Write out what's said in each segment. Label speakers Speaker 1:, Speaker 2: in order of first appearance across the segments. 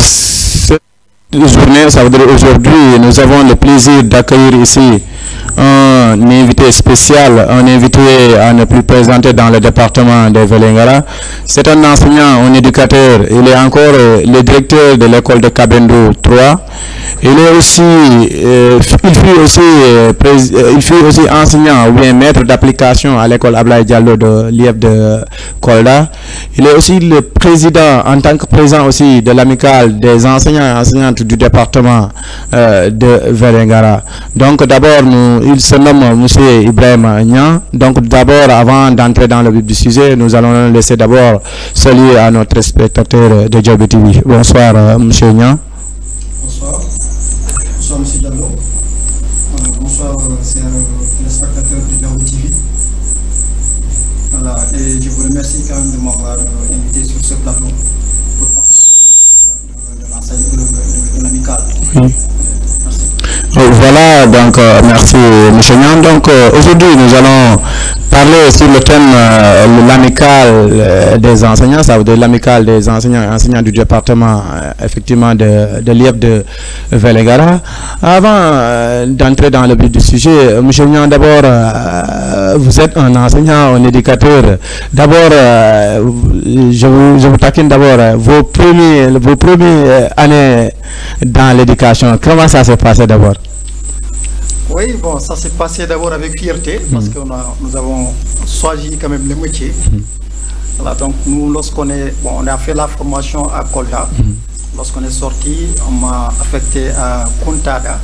Speaker 1: cette journée, ça veut dire aujourd'hui, nous avons le plaisir d'accueillir ici un invité spécial, un invité à ne plus présenter dans le département de Vélingara. C'est un enseignant, un éducateur. Il est encore le directeur de l'école de Kabendo 3. Il est aussi, il fut aussi enseignant ou bien maître d'application à l'école Ablaye Diallo de l'IEF de Kolda. Il est aussi le président, en tant que président aussi de l'amicale des enseignants et enseignantes du département de Vélingara. Donc d'abord, il se nomme M. Ibrahim Niang. Donc d'abord, avant d'entrer dans le vif du sujet, nous allons laisser d'abord saluer à notre spectateur de Diallo TV. Bonsoir, M. Niang.
Speaker 2: Bonsoir. Bonsoir, M. Diallo. Bonsoir, c'est le spectateur de Diallo TV. Voilà, et je vous remercie quand même de m'avoir invité sur ce plateau pour participer de l'amicale.
Speaker 1: Oui. Voilà, donc merci M. Niang. Donc aujourd'hui nous allons parler sur le thème l'amicale des enseignants, ça veut dire l'amicale des enseignants et enseignants du département effectivement de l'IEF de Vélingara. Avant d'entrer dans le but du sujet, M. Niang, d'abord vous êtes un enseignant, un éducateur. D'abord, je vous taquine d'abord vos premières années dans l'éducation. Comment ça s'est passé d'abord?
Speaker 2: Oui, bon, ça s'est passé d'abord avec fierté parce que nous avons choisi quand même le métier. Voilà, donc nous, lorsqu'on a fait la formation à Kolda, lorsqu'on est sorti, on m'a affecté à Kuntada.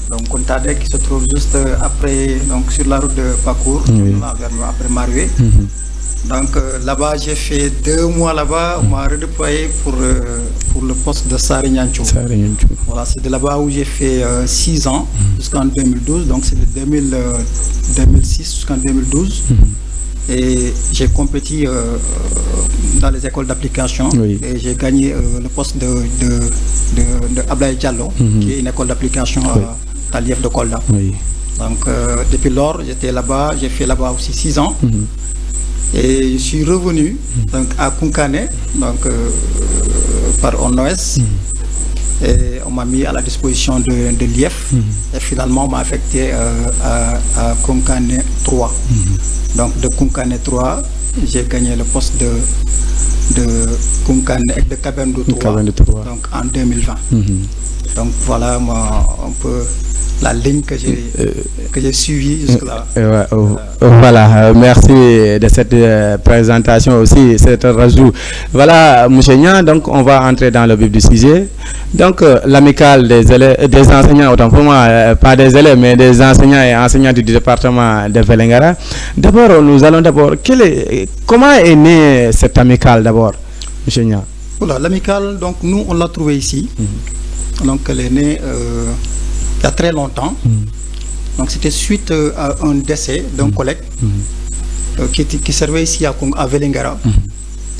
Speaker 2: Donc Kuntada qui se trouve juste après, donc sur la route de Pakour, après Maroué. Donc là-bas, j'ai fait 2 mois là-bas, on m'a redéployé pour le poste de Sarinyanchou. Voilà, c'est de là-bas où j'ai fait 6 ans jusqu'en 2012, donc c'est de 2006 jusqu'en 2012. Et j'ai compéti dans les écoles d'application et j'ai gagné le poste de Ablaye Diallo, qui est une école d'application à l'IEF de Kolda. Donc depuis lors, j'étais là-bas, j'ai fait là-bas aussi 6 ans. Et je suis revenu donc, à Kunkane, donc, par ONOS, et on m'a mis à la disposition de l'IEF, et finalement on m'a affecté à Kunkane 3. Donc de Kunkane 3, j'ai gagné le poste de Kunkane et de Kabendo 3, donc en 2020. Donc voilà un peu la ligne que j'ai suivie jusque-là.
Speaker 1: Voilà, merci de cette présentation aussi, cet rajout. Voilà, M. Niang, donc on va entrer dans le vif du sujet. Donc l'amicale des enseignants, autant pour moi, pas des élèves, mais des enseignants et enseignantes du département de Vélingara. D'abord, nous allons d'abord, comment est née cette amicale d'abord, M. Niang?
Speaker 2: Voilà, l'amicale, donc nous on l'a trouvée ici. Donc elle est née il y a très longtemps. Donc c'était suite à un décès d'un collègue qui servait ici à Vélingara.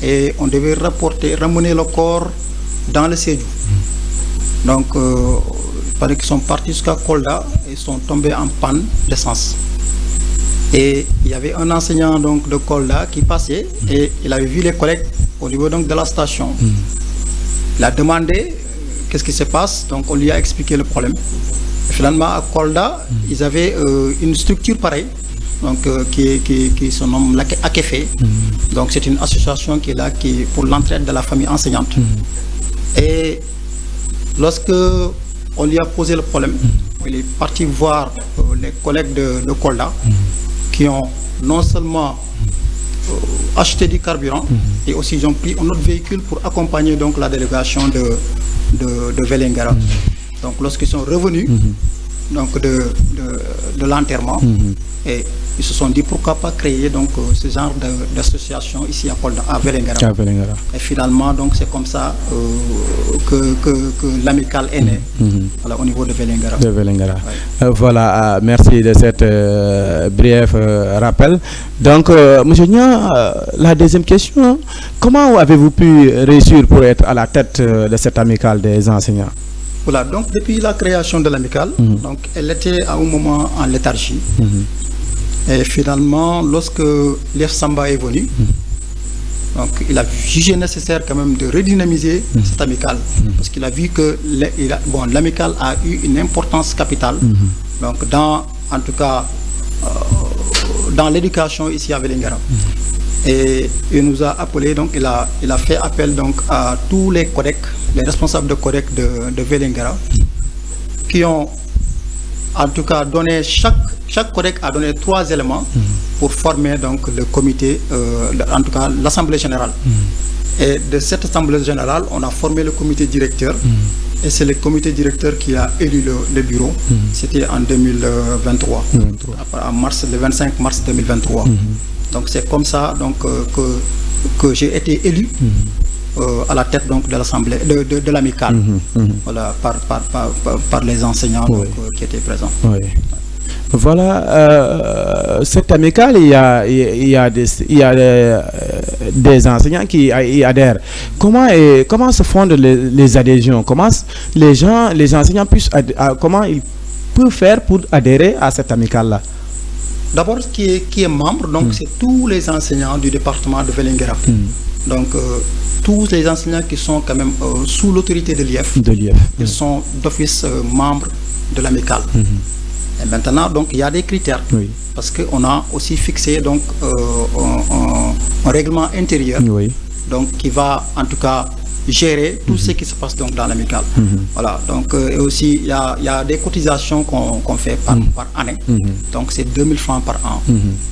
Speaker 2: Et on devait ramener le corps dans le Sédhiou. Donc il paraît qu'ils sont partis jusqu'à Kolda et sont tombés en panne d'essence. Et il y avait un enseignant donc, de Kolda qui passait et il avait vu les collègues au niveau donc, de la station. Il a demandé qu'est-ce qui se passe, donc on lui a expliqué le problème. Et finalement, à Kolda, ils avaient une structure pareille, donc, qui se nomme l'AKEFE. Donc c'est une association qui est là pour l'entraide de la famille enseignante. Et lorsque on lui a posé le problème, il est parti voir les collègues de Kolda qui ont non seulement acheté du carburant, et aussi ils ont pris un autre véhicule pour accompagner donc, la délégation de Vélingara. Donc lorsqu'ils sont revenus donc de l'enterrement, et ils se sont dit pourquoi pas créer donc ce genre d'association ici à Vélingara. Et finalement donc c'est comme ça que l'amicale est née voilà, au niveau de Vélingara.
Speaker 1: Voilà, merci de cette bref rappel. Donc M. Niang, la deuxième question, comment avez-vous pu réussir pour être à la tête de cette amicale des enseignants?
Speaker 2: Voilà, donc depuis la création de l'amicale, donc elle était à un moment en léthargie. Et finalement, lorsque l'IEF Samba est venu, Donc, il a jugé nécessaire quand même de redynamiser cette amicale. Parce qu'il a vu que l'amicale a eu une importance capitale. Donc, en tout cas, dans l'éducation ici à Vélingara. Et il nous a appelé, donc il a fait appel donc à tous les codecs, les responsables de codecs de Vélingara, qui ont en tout cas donné, chaque codec a donné 3 éléments pour former donc le comité, en tout cas l'assemblée générale. Et de cette assemblée générale, on a formé le comité directeur. Et c'est le comité directeur qui a élu le bureau. C'était en 2023, en mars, le 25 mars 2023. Donc c'est comme ça donc, que j'ai été élu à la tête donc, de l'assemblée, de l'amicale, voilà, par les enseignants donc, qui étaient présents.
Speaker 1: Voilà, cette amicale, il y a des enseignants qui y adhèrent. Comment se font les adhésions? Comment les enseignants comment ils peuvent faire pour adhérer à cette amicale-là?
Speaker 2: D'abord, qui est membre, donc c'est tous les enseignants du département de Vélingara. Donc, tous les enseignants qui sont quand même sous l'autorité de l'IEF, ils sont d'office membres de l'amicale. Et maintenant, donc, il y a des critères. Parce qu'on a aussi fixé donc, un règlement intérieur donc, qui va en tout cas gérer tout ce qui se passe donc, dans l'amicale. Voilà, donc, et aussi, il y a des cotisations qu'on fait par année. Donc, c'est 2000 francs par an.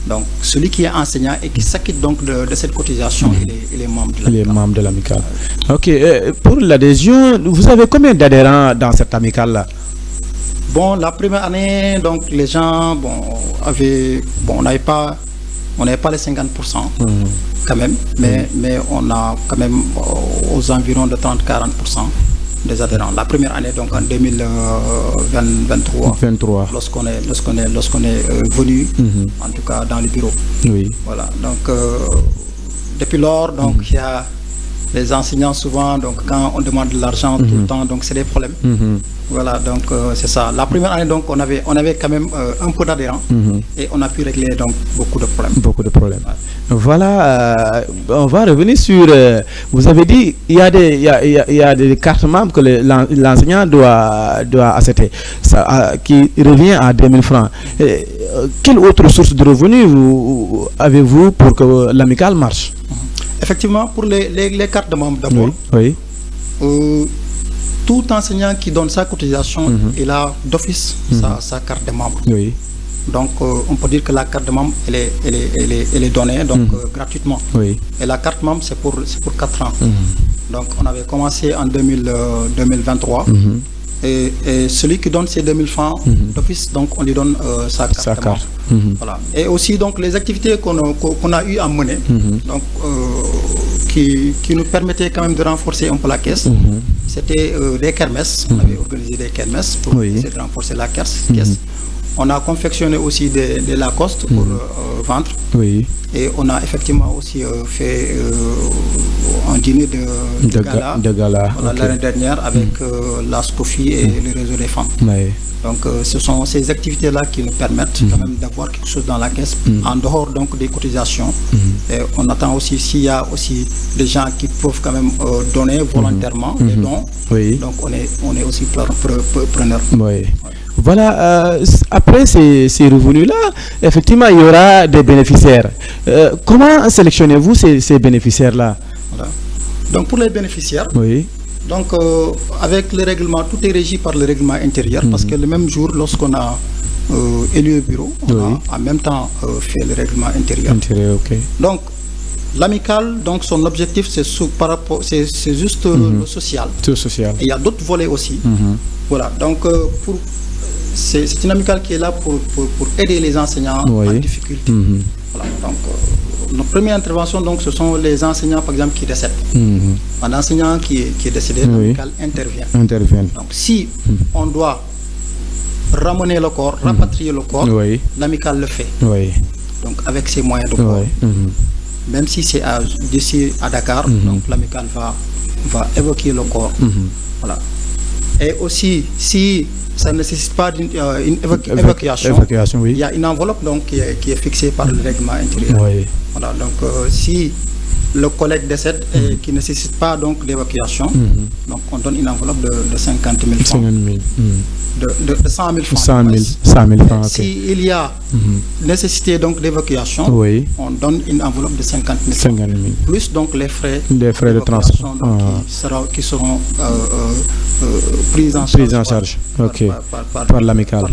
Speaker 2: Donc, celui qui est enseignant et qui s'acquitte donc de cette cotisation, il est membre de l'amicale.
Speaker 1: Il est membre de l'amicale. Ok, pour l'adhésion, vous avez combien d'adhérents dans cette amicale-là?
Speaker 2: Bon, la première année, donc les gens, on n'avait pas les 50% quand même, mais on a quand même aux environs de 30-40% des adhérents. La première année, donc en 2023, lorsqu'on est venu, en tout cas dans le bureau. Voilà, donc depuis lors, donc il y a les enseignants souvent, donc quand on demande de l'argent tout le temps, donc c'est des problèmes. Voilà, donc c'est ça. La première année, donc on avait quand même un peu d'adhérents et on a pu régler donc beaucoup de problèmes.
Speaker 1: Voilà, on va revenir sur. Vous avez dit il y a des cartes membres que l'enseignant doit accepter, qui revient à 2000 francs. Quelle autre source de revenus avez-vous pour que l'amicale marche?
Speaker 2: Effectivement, pour les cartes de membres d'abord. Tout enseignant qui donne sa cotisation, il a d'office sa carte de membre. Donc, on peut dire que la carte de membre, elle est donnée donc, gratuitement. Et la carte membre, c'est pour 4 ans. Donc, on avait commencé en 2023. Et celui qui donne ses 2000 francs d'office, donc on lui donne sa carte de membre. Voilà. Et aussi, donc, les activités qu'on a eu à mener, donc, qui nous permettaient quand même de renforcer un peu la caisse. C'était des kermesses. On avait organisé des kermesses pour essayer de renforcer la caisse. On a confectionné aussi des Lacoste pour vendre. Et on a effectivement aussi fait un dîner de gala l'année dernière avec la SCOFI et le réseau des femmes. Donc ce sont ces activités-là qui nous permettent quand même d'avoir quelque chose dans la caisse en dehors donc des cotisations. Et on attend aussi s'il y a aussi des gens qui peuvent quand même donner volontairement des dons. Donc on est aussi preneur.
Speaker 1: Voilà, après ces revenus-là, effectivement, il y aura des bénéficiaires. Comment sélectionnez-vous ces bénéficiaires-là?
Speaker 2: Voilà. Donc pour les bénéficiaires, donc avec le règlement, tout est régi par le règlement intérieur, parce que le même jour, lorsqu'on a élu le bureau, on a en même temps fait le règlement intérieur. Donc l'amicale, donc son objectif, c'est juste le social. Et il y a d'autres volets aussi. Voilà, donc c'est une amicale qui est là pour aider les enseignants en difficulté. Voilà, donc notre première intervention, donc, ce sont les enseignants, par exemple, qui décèdent. Un enseignant qui est décédé, l'amicale intervient. Donc, si on doit ramener le corps, rapatrier le corps, l'amicale le fait. Donc, avec ses moyens de bord. Même si c'est d'ici à Dakar, donc l'amicale va évoquer le corps. Voilà. Et aussi, si ça ne nécessite pas une évacuation, il y a une enveloppe donc, qui est fixée par le règlement intérieur. Voilà, donc si le collègue décède et qui ne nécessite pas donc d'évacuation, donc on donne une enveloppe de 50 000 francs.
Speaker 1: 50 000.
Speaker 2: De 100 000 francs.
Speaker 1: 100 000 francs. Okay.
Speaker 2: S'il y a nécessité donc d'évacuation, on donne une enveloppe de 50 000 francs. Plus donc les frais
Speaker 1: de transport
Speaker 2: qui seront pris en charge,
Speaker 1: par l'amicale.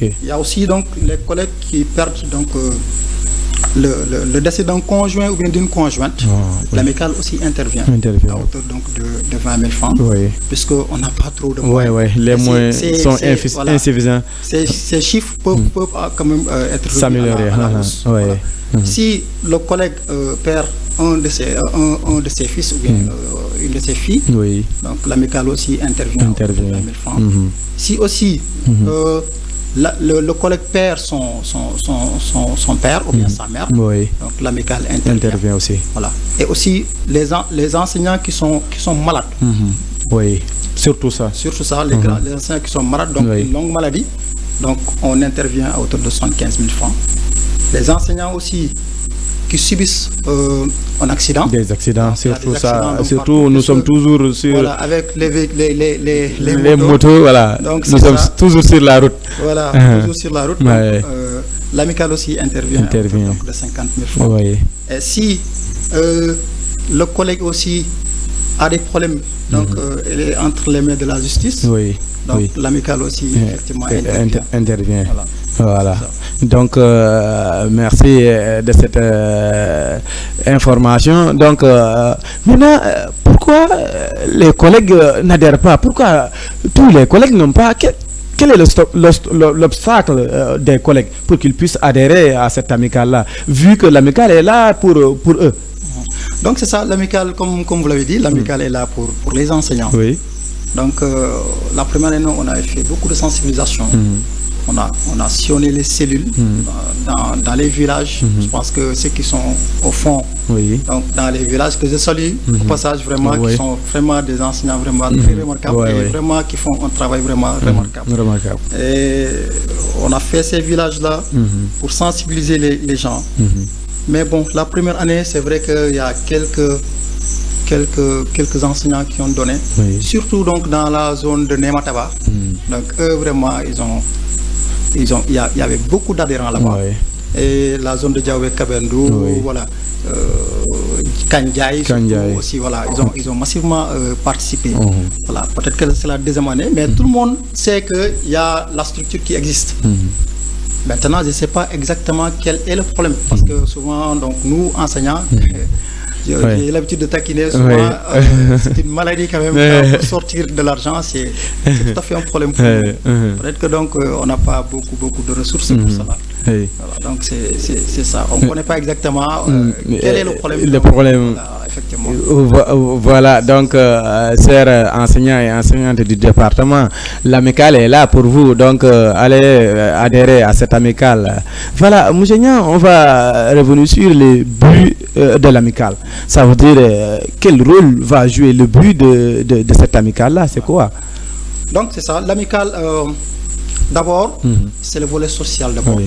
Speaker 2: Il y a aussi donc les collègues qui perdent donc le décès d'un conjoint ou bien d'une conjointe. L'amicale aussi intervient à hauteur donc de 20 000 francs, puisqu'on n'a pas trop de moyens.
Speaker 1: Les moyens sont insuffisants.
Speaker 2: Ces chiffres peuvent quand même être
Speaker 1: s'améliorer.
Speaker 2: Si le collègue perd un de ses fils ou bien une de ses filles, donc l'amicale aussi intervient à 20 000 francs. Si aussi le collègue perd son père ou bien sa mère, donc l'amicale intervient aussi. Voilà. Et aussi les enseignants qui sont malades.
Speaker 1: Surtout ça.
Speaker 2: Surtout ça, les enseignants qui sont malades, donc une longue maladie, donc on intervient à hauteur de 75 000 francs. Les enseignants aussi qui subissent un accident.
Speaker 1: Des accidents, surtout ça. Surtout, nous sommes toujours sur...
Speaker 2: Voilà, avec
Speaker 1: les motos, voilà. Donc, nous sommes toujours sur la route.
Speaker 2: Voilà, toujours sur la route. L'amicale aussi intervient donc de 50 000 francs. Et si le collègue aussi a des problèmes, donc il est entre les mains de la justice, donc l'amicale aussi effectivement
Speaker 1: intervient. Voilà. Donc, merci de cette information. Donc, maintenant, pourquoi les collègues n'adhèrent pas? Pourquoi tous les collègues n'ont pas... Quel est l'obstacle des collègues pour qu'ils puissent adhérer à cette amicale-là, vu que l'amicale est là pour eux?
Speaker 2: Donc, c'est ça, l'amicale, comme vous l'avez dit, l'amicale est là pour les enseignants. Donc, la première année, on a fait beaucoup de sensibilisation. On a sillonné les cellules dans les villages. Je pense que ceux qui sont au fond, donc dans les villages que je salue, au passage vraiment, qui sont vraiment des enseignants vraiment très remarquables et vraiment qui font un travail vraiment remarquable. Et on a fait ces villages-là pour sensibiliser les gens. Mais bon, la première année, c'est vrai qu'il y a quelques enseignants qui ont donné, surtout donc dans la zone de Nemataba. Donc eux vraiment, il y avait beaucoup d'adhérents là-bas. Et la zone de Djaoué Kabendou, voilà, Kandiaï aussi, voilà, ils ont massivement participé. Voilà, peut-être que c'est la deuxième année, mais tout le monde sait qu'il y a la structure qui existe. Maintenant, je ne sais pas exactement quel est le problème, parce que souvent, donc, nous, enseignants, j'ai l'habitude de taquiner souvent, c'est une maladie quand même, pour sortir de l'argent, c'est tout à fait un problème pour nous. Peut-être que donc, on n'a pas beaucoup de ressources pour cela. Voilà, donc c'est ça, on ne connaît pas exactement quel est le problème. Voilà, effectivement.
Speaker 1: Voilà, donc, chers enseignants et enseignantes du département, l'amicale est là pour vous, donc allez adhérer à cette amicale. Voilà, monsieur Niang, on va revenir sur les buts de l'amicale. Ça veut dire quel rôle va jouer le but de cette amicale-là, c'est quoi?
Speaker 2: Donc c'est ça, l'amicale, d'abord, c'est le volet social d'abord.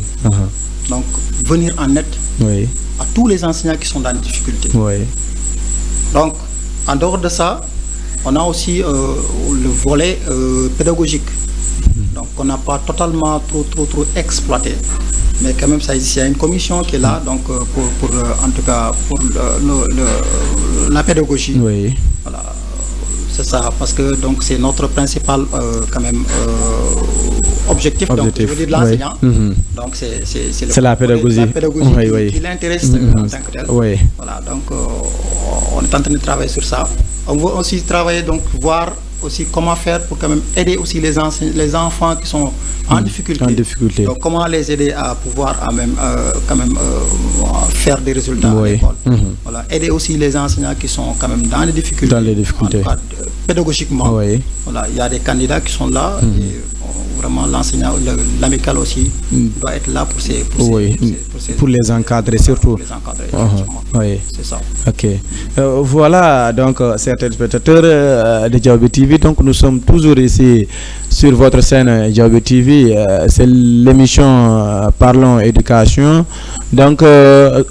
Speaker 2: Donc venir en aide à tous les enseignants qui sont dans les difficultés. Donc en dehors de ça, on a aussi le volet pédagogique. Donc on n'a pas totalement trop exploité. Mais quand même, ça existe. Il y a une commission qui est là, donc pour en tout cas pour la pédagogie. Voilà, c'est ça, parce que donc c'est notre principal quand même objectif. Donc je veux dire de l'enseignant. Donc c'est
Speaker 1: la pédagogie.
Speaker 2: La pédagogie qui l'intéresse en tant que tel. Voilà, donc on est en train de travailler sur ça. On veut aussi travailler, donc voir aussi comment faire pour quand même aider aussi les enfants qui sont en difficulté. Donc comment les aider à pouvoir quand même faire des résultats à l'école. Voilà, aider aussi les enseignants qui sont quand même dans les difficultés. Pédagogiquement. Voilà, il y a des candidats qui sont là. Et vraiment l'enseignant, l'amical aussi doit être là
Speaker 1: pour les encadrer surtout.
Speaker 2: Pour les encadrer,
Speaker 1: oui.
Speaker 2: C'est ça.
Speaker 1: Ok. Voilà, donc, chers téléspectateurs de Diaoubé TV, donc nous sommes toujours ici sur votre chaîne Diaoubé TV. C'est l'émission Parlons Éducation. Donc,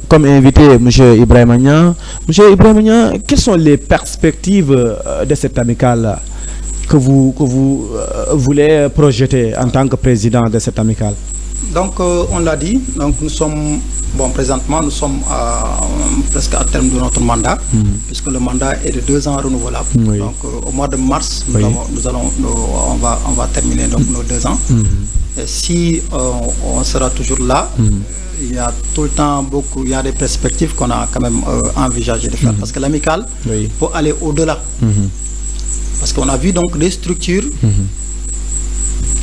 Speaker 1: comme invité, M. Ibrahima Niang. M. Ibrahima Niang, quelles sont les perspectives de cette amicale que vous voulez projeter en tant que président de cette amicale?
Speaker 2: Donc, on l'a dit, donc nous sommes, présentement, nous sommes presque à terme de notre mandat, puisque le mandat est de 2 ans renouvelable.
Speaker 1: Oui.
Speaker 2: Donc, au mois de mars,
Speaker 1: Oui.
Speaker 2: on va terminer donc nos 2 ans. Et si on sera toujours là, il y a tout le temps il y a des perspectives qu'on a quand même envisagé de faire, parce que l'amicale,
Speaker 1: Oui.
Speaker 2: faut aller au-delà. Parce qu'on a vu donc des structures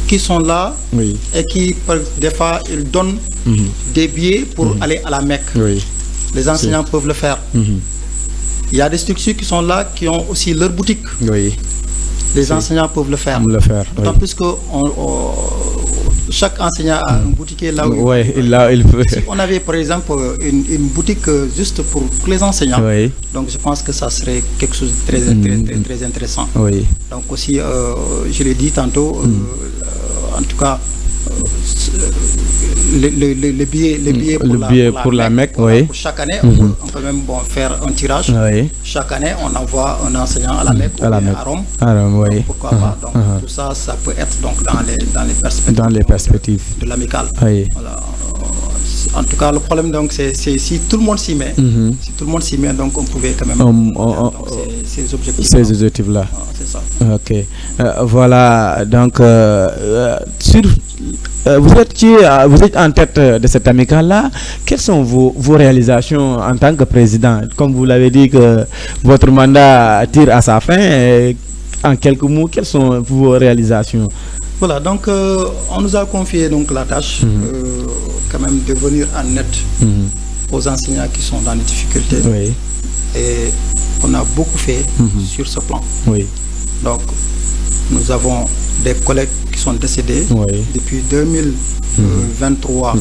Speaker 2: qui sont là
Speaker 1: Oui.
Speaker 2: et qui, des fois, ils donnent des billets pour aller à la Mecque.
Speaker 1: Oui.
Speaker 2: Les enseignants peuvent le faire. Il y a des structures qui sont là, qui ont aussi leur boutique.
Speaker 1: Oui.
Speaker 2: Les enseignants peuvent le faire. D'autant plus que chaque enseignant a une boutique là où
Speaker 1: il peut.
Speaker 2: Si on avait par exemple une boutique juste pour les enseignants,
Speaker 1: Oui.
Speaker 2: donc je pense que ça serait quelque chose de très intéressant.
Speaker 1: Oui.
Speaker 2: Donc aussi, je l'ai dit tantôt, en tout cas, les billets pour la Mecque,
Speaker 1: oui.
Speaker 2: pour chaque année, on peut même faire un tirage.
Speaker 1: Oui.
Speaker 2: Chaque année, on envoie un enseignant à la Mecque ou à Rome.
Speaker 1: Oui.
Speaker 2: Pourquoi pas? Donc tout ça, ça peut être donc dans les perspectives, de l'amicale.
Speaker 1: Oui.
Speaker 2: Voilà. En tout cas, le problème donc c'est si tout le monde s'y met, si tout le monde s'y met, donc on pouvait quand même ces objectifs.
Speaker 1: Ces objectifs-là.
Speaker 2: C'est ça.
Speaker 1: Ok. Voilà. Donc vous êtes en tête de cette amicale-là. Quelles sont vos réalisations en tant que président? Comme vous l'avez dit que votre mandat tire à sa fin, en quelques mots, quelles sont vos réalisations?
Speaker 2: Voilà, donc on nous a confié donc la tâche quand même de venir en aide aux enseignants qui sont dans les difficultés.
Speaker 1: Oui.
Speaker 2: Et on a beaucoup fait sur ce plan.
Speaker 1: Oui.
Speaker 2: Donc nous avons des collègues qui sont décédés depuis 2023,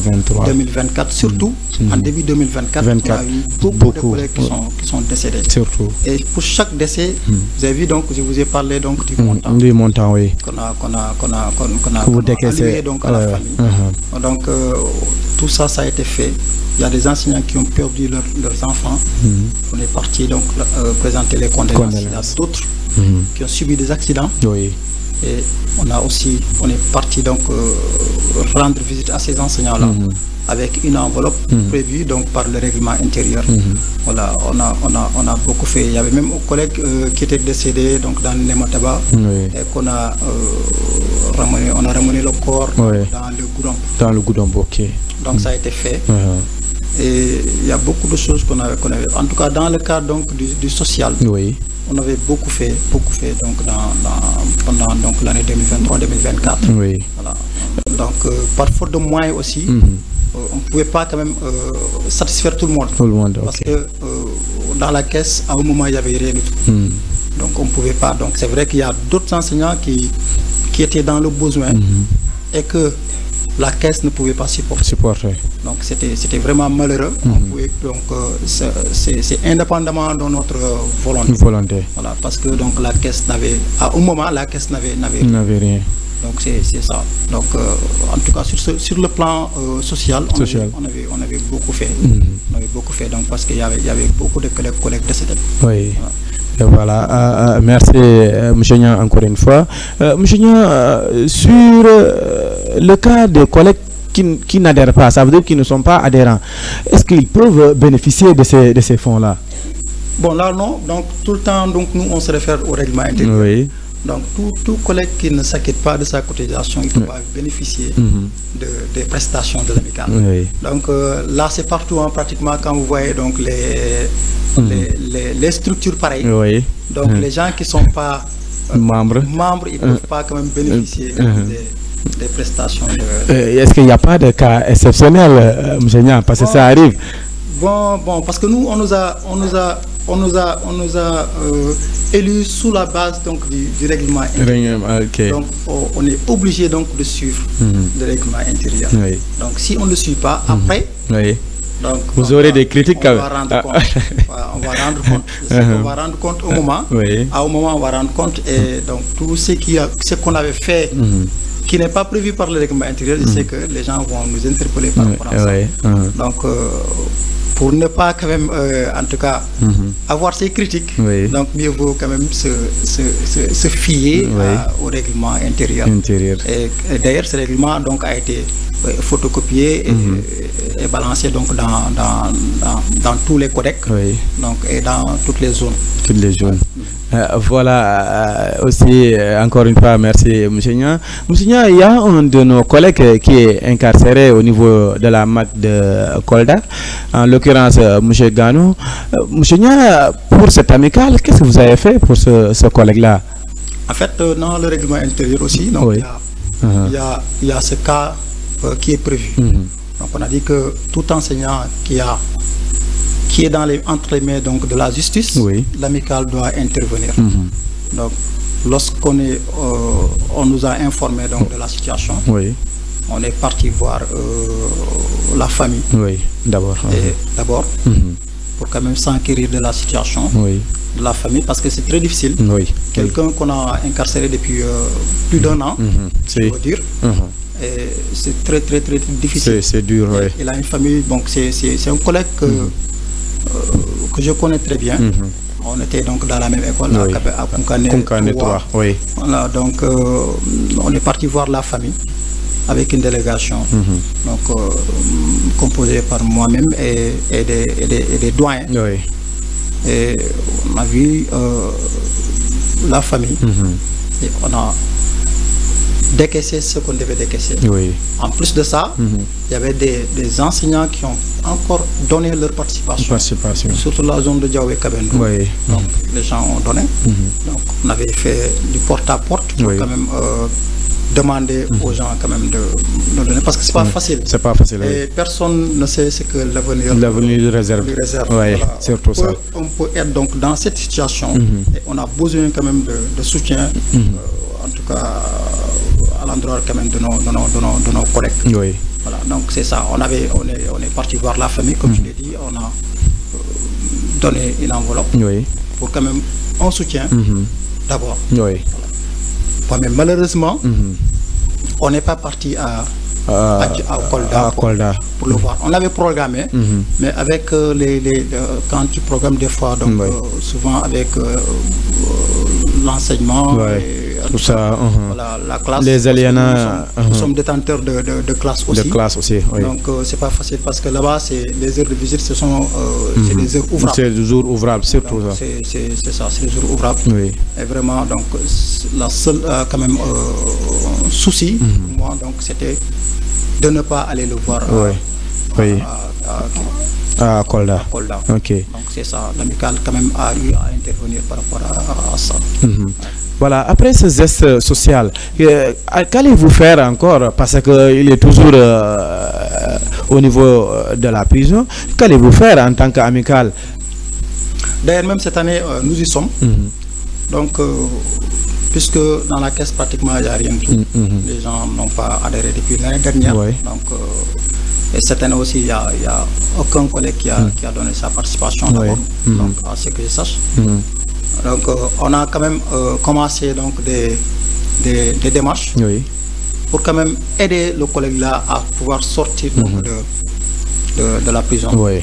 Speaker 2: 2024, surtout en début 2024, on a eu beaucoup de collègues qui sont décédés.
Speaker 1: Surtout.
Speaker 2: Et pour chaque décès, vous avez vu, donc je vous ai parlé donc du montant.
Speaker 1: Du montant, oui.
Speaker 2: Qu'on a alloué donc à la famille. Donc tout ça, ça a été fait. Il y a des enseignants qui ont perdu leurs enfants. On est parti donc présenter les condoléances. Il y a d'autres qui ont subi des accidents.
Speaker 1: Oui.
Speaker 2: Et on est parti donc rendre visite à ces enseignants-là avec une enveloppe prévue donc par le règlement intérieur. Voilà, on a beaucoup fait. Il y avait même un collègue qui était décédé donc dans Nemataba et qu'on a ramené le corps dans le Goudomp. Dans le Goudomp, ok. Donc ça a été fait. Et il y a beaucoup de choses qu'on avait. En tout cas, dans le cadre donc du social. Oui. On avait beaucoup fait donc pendant donc l'année 2023-2024. Oui. Voilà. Donc par faute de moyens aussi, on ne pouvait pas quand même satisfaire tout le monde. Tout le monde. Parce que dans la caisse, à un moment, il n'y avait rien du tout. Donc on ne pouvait pas. Donc c'est vrai qu'il y a d'autres enseignants qui étaient dans le besoin et que la caisse ne pouvait pas supporter. Donc c'était vraiment malheureux. C'est indépendamment de notre volonté. Voilà, parce que donc la caisse à un moment n'avait rien. Donc c'est ça. Donc en tout cas sur le plan social, on avait beaucoup fait. On avait beaucoup fait donc parce qu'il y avait beaucoup de collègues décédés. Oui.
Speaker 1: Voilà, merci M. Niang encore une fois. M. Niang, sur le cas des collègues qui n'adhèrent pas, ça veut dire qu'ils ne sont pas adhérents, est-ce qu'ils peuvent bénéficier de ces fonds-là?
Speaker 2: Bon, là non, donc tout le temps, donc, nous on se réfère au règlement intérieur. Oui. Donc tout collègue qui ne s'acquitte pas de sa cotisation, il ne peut pas bénéficier des prestations de l'amicale. Oui. Donc là c'est partout, hein, pratiquement quand vous voyez donc les structures pareilles. Oui. Donc les gens qui ne sont pas membres, ils ne peuvent pas quand même bénéficier des prestations.
Speaker 1: Est-ce qu'il n'y a pas de cas exceptionnels, M. Niang, parce que ça arrive?
Speaker 2: Bon, parce que nous on on nous a élus sous la base donc du règlement intérieur. Donc on est obligé donc de suivre le règlement intérieur. Donc si on ne le suit pas, après, donc
Speaker 1: vous aurez des critiques.
Speaker 2: On va rendre compte. On va rendre compte. On va rendre compte au moment. À un moment, on va rendre compte et donc tout ce qu'on avait fait. Qui n'est pas prévu par le règlement intérieur, je sais que les gens vont nous interpeller par rapport à ça. Donc, pour ne pas quand même, en tout cas, avoir ces critiques, donc mieux vaut quand même se fier au règlement intérieur. Et d'ailleurs, ce règlement donc, a été photocopié et balancé donc, dans tous les codecs donc, et dans toutes les zones.
Speaker 1: Voilà, aussi, encore une fois, merci M. Nia. M. Nia, il y a un de nos collègues qui est incarcéré au niveau de la MAC de Kolda, en l'occurrence M. Ganou. M. Nia, pour cette amicale, qu'est-ce que vous avez fait pour ce collègue-là?
Speaker 2: En fait, dans le règlement intérieur aussi, donc, il y a ce cas qui est prévu. Donc on a dit que tout enseignant qui est entre les mains donc, de la justice, l'amicale doit intervenir. Donc, lorsqu'on on nous a informé donc, de la situation, on est parti voir la famille.
Speaker 1: D'abord.
Speaker 2: Pour quand même s'enquérir de la situation de la famille, parce que c'est très difficile. Quelqu'un qu'on a incarcéré depuis plus d'1 an, je veux dire. Et c'est très difficile.
Speaker 1: C'est dur,
Speaker 2: Il a une famille, donc c'est un collègue que je connais très bien. On était donc dans la même école à Koungkané 3. Voilà, donc on est parti voir la famille avec une délégation donc, composée par moi-même et des doyens. Et on a vu la famille et on a décaisser ce qu'on devait décaisser. En plus de ça, il y avait des enseignants qui ont encore donné leur participation. Surtout la zone de Diaoué Kabendou. Donc les gens ont donné. Donc on avait fait du porte-à-porte pour quand même demander aux gens quand même de donner, parce que c'est pas facile.
Speaker 1: C'est pas facile.
Speaker 2: Et personne ne sait ce que l'avenir
Speaker 1: réserve.
Speaker 2: Voilà.
Speaker 1: Surtout ça.
Speaker 2: On peut être donc dans cette situation et on a besoin quand même de soutien, en tout cas à l'endroit quand même de nos collègues. Voilà, donc c'est ça. On est parti voir la famille, comme je l'ai dit, on a donné une enveloppe pour quand même un soutien d'abord. Mais malheureusement, on n'est pas parti à Kolda pour le voir. On avait programmé, mais avec quand tu programmes des fois, donc souvent avec l'enseignement,
Speaker 1: tout ça,
Speaker 2: voilà, la classe.
Speaker 1: Les aliénats.
Speaker 2: Nous sommes détenteurs de classe aussi. Donc c'est pas facile parce que là-bas, les heures de visite, ce sont des heures ouvrables.
Speaker 1: C'est des jours ouvrables, surtout ça.
Speaker 2: C'est ça, c'est des jours ouvrables. Et vraiment, donc la seule quand même souci pour moi, donc c'était de ne pas aller le voir
Speaker 1: à Kolda.
Speaker 2: Donc c'est ça, l'amicale quand même a eu à intervenir par rapport à ça.
Speaker 1: Voilà, après ce geste social, qu'allez-vous faire encore? Parce qu'il est toujours au niveau de la prison. Qu'allez-vous faire en tant qu'amicale?
Speaker 2: D'ailleurs, même cette année, nous y sommes. Donc, puisque dans la caisse, pratiquement, il n'y a rien du tout. Les gens n'ont pas adhéré depuis l'année dernière. Donc, et cette année aussi, il n'y a aucun collègue qui a donné sa participation d'abord, donc à ce que je sache. Donc on a quand même commencé donc des démarches pour quand même aider le collègue là à pouvoir sortir donc, de la prison. Voilà.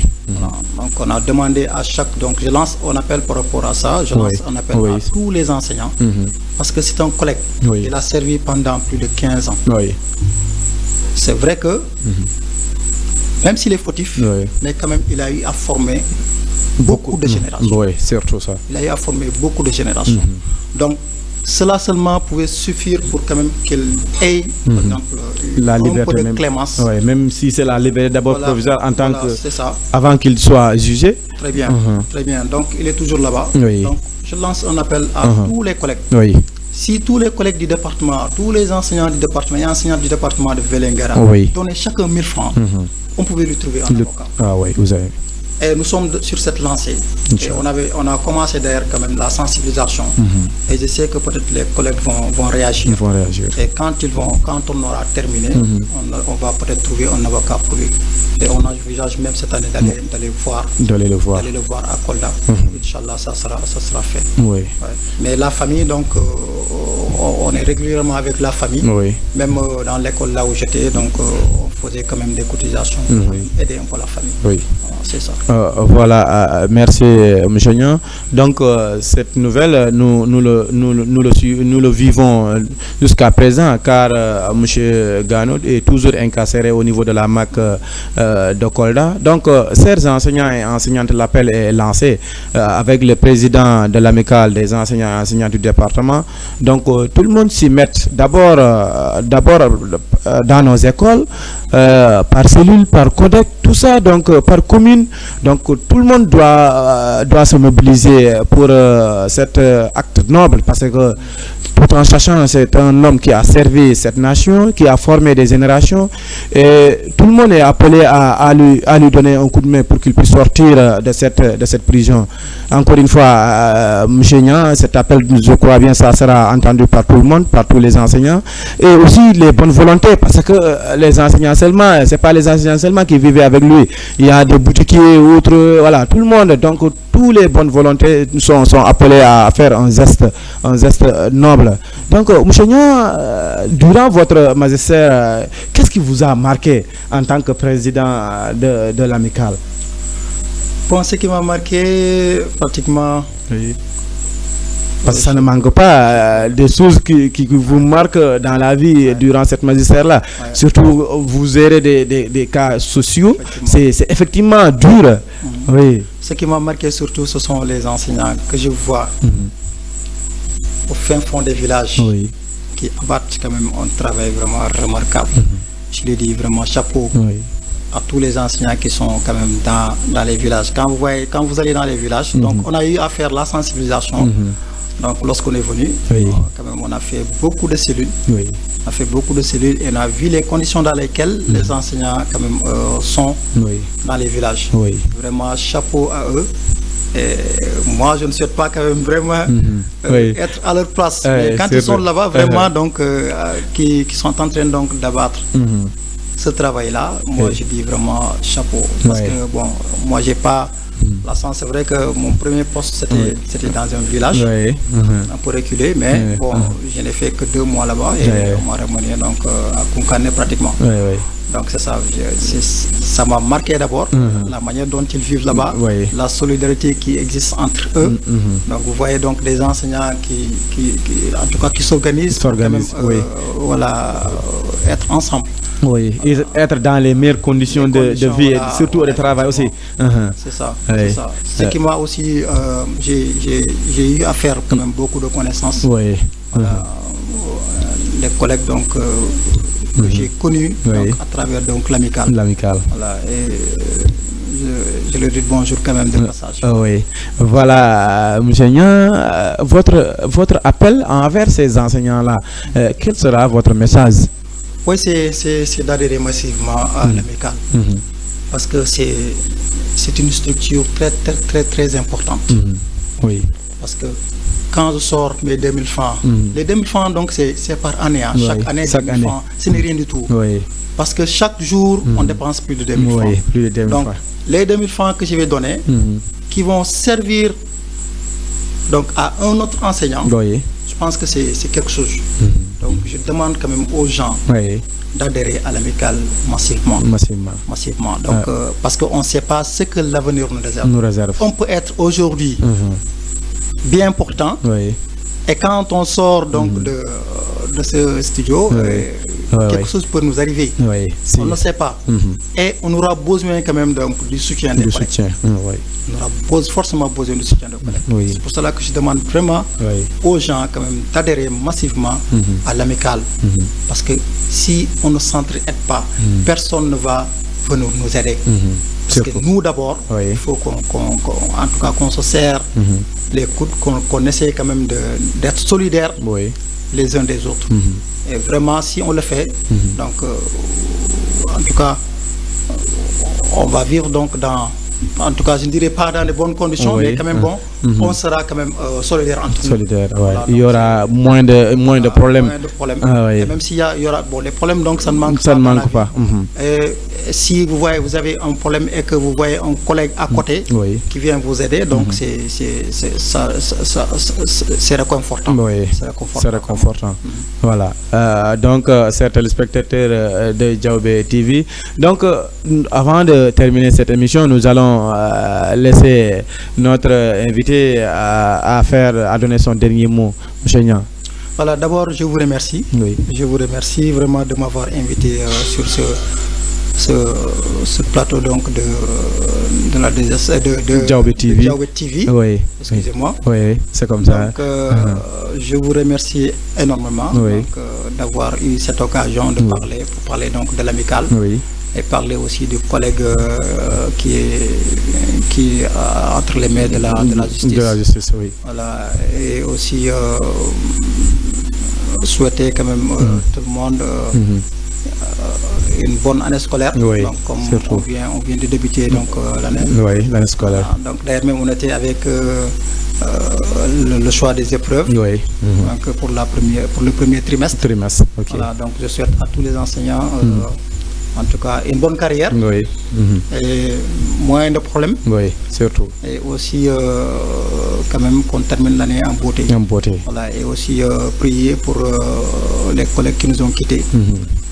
Speaker 2: Donc on a demandé à chaque, donc je lance un appel par rapport à ça, je lance un appel à tous les enseignants, parce que c'est un collègue, il a servi pendant plus de 15 ans. C'est vrai que même s'il est fautif, mais quand même il a eu à former beaucoup de générations.
Speaker 1: Surtout ça.
Speaker 2: Il a eu à former beaucoup de générations. Donc cela seulement pouvait suffire pour quand même qu'il ait, par exemple,
Speaker 1: la liberté,
Speaker 2: un peu de clémence.
Speaker 1: Même si c'est la liberté d'abord provisoire en tant que...
Speaker 2: c'est ça.
Speaker 1: Avant qu'il soit jugé.
Speaker 2: Très bien, très bien. Donc il est toujours là-bas. Donc je lance un appel à tous les collègues. Si tous les collègues du département, tous les enseignants du département et enseignants du département de Vélingara donnaient chacun 1000 francs, on pouvait lui trouver un avocat.
Speaker 1: Vous avez.
Speaker 2: Et nous sommes sur cette lancée. Et on a commencé d'ailleurs quand même la sensibilisation. Et je sais que peut-être les collègues vont réagir.
Speaker 1: Ils vont réagir.
Speaker 2: Et quand on aura terminé, on va peut-être trouver un avocat pour lui. Et on envisage même cette année d'aller le voir à Kolda. Inch'Allah, ça sera fait.
Speaker 1: Oui.
Speaker 2: Ouais. Mais la famille, donc, on est régulièrement avec la famille.
Speaker 1: Oui.
Speaker 2: Même dans l'école là où j'étais, donc, on faisait quand même des cotisations pour aider un peu la famille.
Speaker 1: Oui.
Speaker 2: C'est ça.
Speaker 1: Voilà, merci M. Niang. Donc cette nouvelle, nous le vivons jusqu'à présent, car M. Gano est toujours incarcéré au niveau de la MAC de Kolda. Donc, chers enseignants et enseignantes, l'appel est lancé avec le président de l'amicale des enseignants et enseignants du département. Donc, tout le monde s'y met d'abord dans nos écoles, par cellule, par codec, tout ça, donc par commune. Donc tout le monde doit se mobiliser pour cet acte noble, parce que tout en sachant, c'est un homme qui a servi cette nation, qui a formé des générations, et tout le monde est appelé à lui donner un coup de main pour qu'il puisse sortir de cette prison. Encore une fois, M. Niang, cet appel, je crois bien, ça sera entendu par tout le monde, par tous les enseignants, et aussi les bonnes volontés, parce que les enseignants seulement, c'est pas les enseignants seulement qui vivaient avec lui. Il y a des boutiquiers, autres, voilà, tout le monde. Donc tous les bonnes volontés sont appelés à faire un geste noble. Donc, M. Niang, durant votre magistère, qu'est-ce qui vous a marqué en tant que président de l'amicale?
Speaker 2: Bon, ce qui m'a marqué pratiquement...
Speaker 1: Oui. Parce que ça ne manque pas des choses qui vous marquent dans la vie durant cette magistère-là. Ouais. Surtout, vous gérez des cas sociaux. C'est effectivement dur. Oui.
Speaker 2: Ce qui m'a marqué surtout, ce sont les enseignants que je vois au fin fond des villages qui abattent quand même un travail vraiment remarquable. Je le dis vraiment chapeau à tous les enseignants qui sont quand même dans les villages. Quand vous allez dans les villages, donc on a eu à faire la sensibilisation. Donc lorsqu'on est venu, quand même, on a fait beaucoup de cellules. On a fait beaucoup de cellules et on a vu les conditions dans lesquelles les enseignants quand même sont dans les villages. Vraiment chapeau à eux. Et moi je ne souhaite pas quand même vraiment être à leur place. Mais quand ils sont là-bas, vraiment donc qui sont en train donc d'abattre ce travail-là, moi je dis vraiment chapeau. Parce que bon, moi j'ai pas la chance, c'est vrai que mon premier poste c'était dans un village, un peu reculé, mais bon, je n'ai fait que 2 mois là-bas et on m'a ramené donc à Koungheul pratiquement. Donc c'est ça, ça m'a marqué d'abord, la manière dont ils vivent là-bas, la solidarité qui existe entre eux. Donc vous voyez donc des enseignants qui en tout cas qui s'organisent pour quand même, voilà, être ensemble.
Speaker 1: Oui, et être dans les meilleures conditions de vie et surtout de travail aussi.
Speaker 2: C'est ça, c'est ça. Ce qui m'a aussi, j'ai eu à faire quand même beaucoup de connaissances. Voilà, les collègues donc que j'ai connus donc, à travers donc l'amicale. Voilà, et je leur dis bonjour quand même de passage.
Speaker 1: Oui, voilà, M. Niang, votre appel envers ces enseignants-là, quel sera votre message?
Speaker 2: Oui, c'est d'adhérer massivement à l'amicale. Parce que c'est une structure très importante.
Speaker 1: Oui.
Speaker 2: Parce que quand je sors mes 2000 francs, les 2000 francs donc c'est par année. Chaque année, 2000 francs, ce n'est rien du tout. Parce que chaque jour, on dépense plus de 2000 francs.
Speaker 1: Plus de 2000
Speaker 2: donc,
Speaker 1: francs.
Speaker 2: Les 2000 francs que je vais donner, qui vont servir donc, à un autre enseignant, je pense que c'est quelque chose. Donc je demande quand même aux gens d'adhérer à l'amicale massivement. Donc, parce qu'on ne sait pas ce que l'avenir nous réserve. On peut être aujourd'hui bien portant, et quand on sort donc de ce studio, quelque chose peut nous arriver. On ne sait pas. Et on aura besoin quand même donc, du soutien des collègues. On aura forcément besoin du soutien des collègues. C'est pour cela que je demande vraiment aux gens quand même d'adhérer massivement à l'amicale. Parce que si on ne s'entraide pas, personne ne va venir nous aider. Parce que nous d'abord, il faut qu'on se serre les coudes, qu'on essaie quand même d'être solidaires les uns des autres. Et vraiment, si on le fait, donc en tout cas, on va vivre donc dans en tout cas je ne dirais pas dans de bonnes conditions, mais quand même bon, on sera quand même solidaire entre nous.
Speaker 1: Solidaire, ouais. Voilà, il y aura moins de problèmes.
Speaker 2: Moins de problèmes.
Speaker 1: Ouais.
Speaker 2: Et même s'il y aura les problèmes, donc ça ne manque
Speaker 1: ça
Speaker 2: pas.
Speaker 1: Ne manque pas.
Speaker 2: Et si vous voyez, vous avez un problème et que vous voyez un collègue à côté qui vient vous aider, donc c'est réconfortant.
Speaker 1: Oui, c'est réconfortant. Voilà. Donc, chers téléspectateurs de Diaobé TV, donc avant de terminer cette émission, nous allons laisser notre invité à donner son dernier mot, M. Niang.
Speaker 2: Voilà, d'abord je vous remercie.
Speaker 1: Oui.
Speaker 2: Je vous remercie vraiment de m'avoir invité sur ce plateau donc de
Speaker 1: Diaobé TV.
Speaker 2: Oui. Excusez-moi.
Speaker 1: Oui, c'est comme ça.
Speaker 2: Donc, je vous remercie énormément d'avoir eu cette occasion de parler donc de l'amicale.
Speaker 1: Oui.
Speaker 2: Et parler aussi du collègue qui est entre les mains de la justice.
Speaker 1: De la justice, oui.
Speaker 2: Voilà. Et aussi souhaiter quand même tout le monde une bonne année scolaire.
Speaker 1: Oui,
Speaker 2: donc, comme on vient de débuter donc l'année.
Speaker 1: Oui, l'année scolaire.
Speaker 2: Voilà. Donc d'ailleurs même on était avec le choix des épreuves.
Speaker 1: Oui.
Speaker 2: Donc pour le premier trimestre.
Speaker 1: Ok.
Speaker 2: Voilà, donc je souhaite à tous les enseignants en tout cas une bonne carrière.
Speaker 1: Oui.
Speaker 2: Et moins de problèmes.
Speaker 1: Oui, surtout.
Speaker 2: Et aussi quand même qu'on termine l'année en beauté.
Speaker 1: En beauté.
Speaker 2: Voilà, et aussi prier pour les collègues qui nous ont quittés.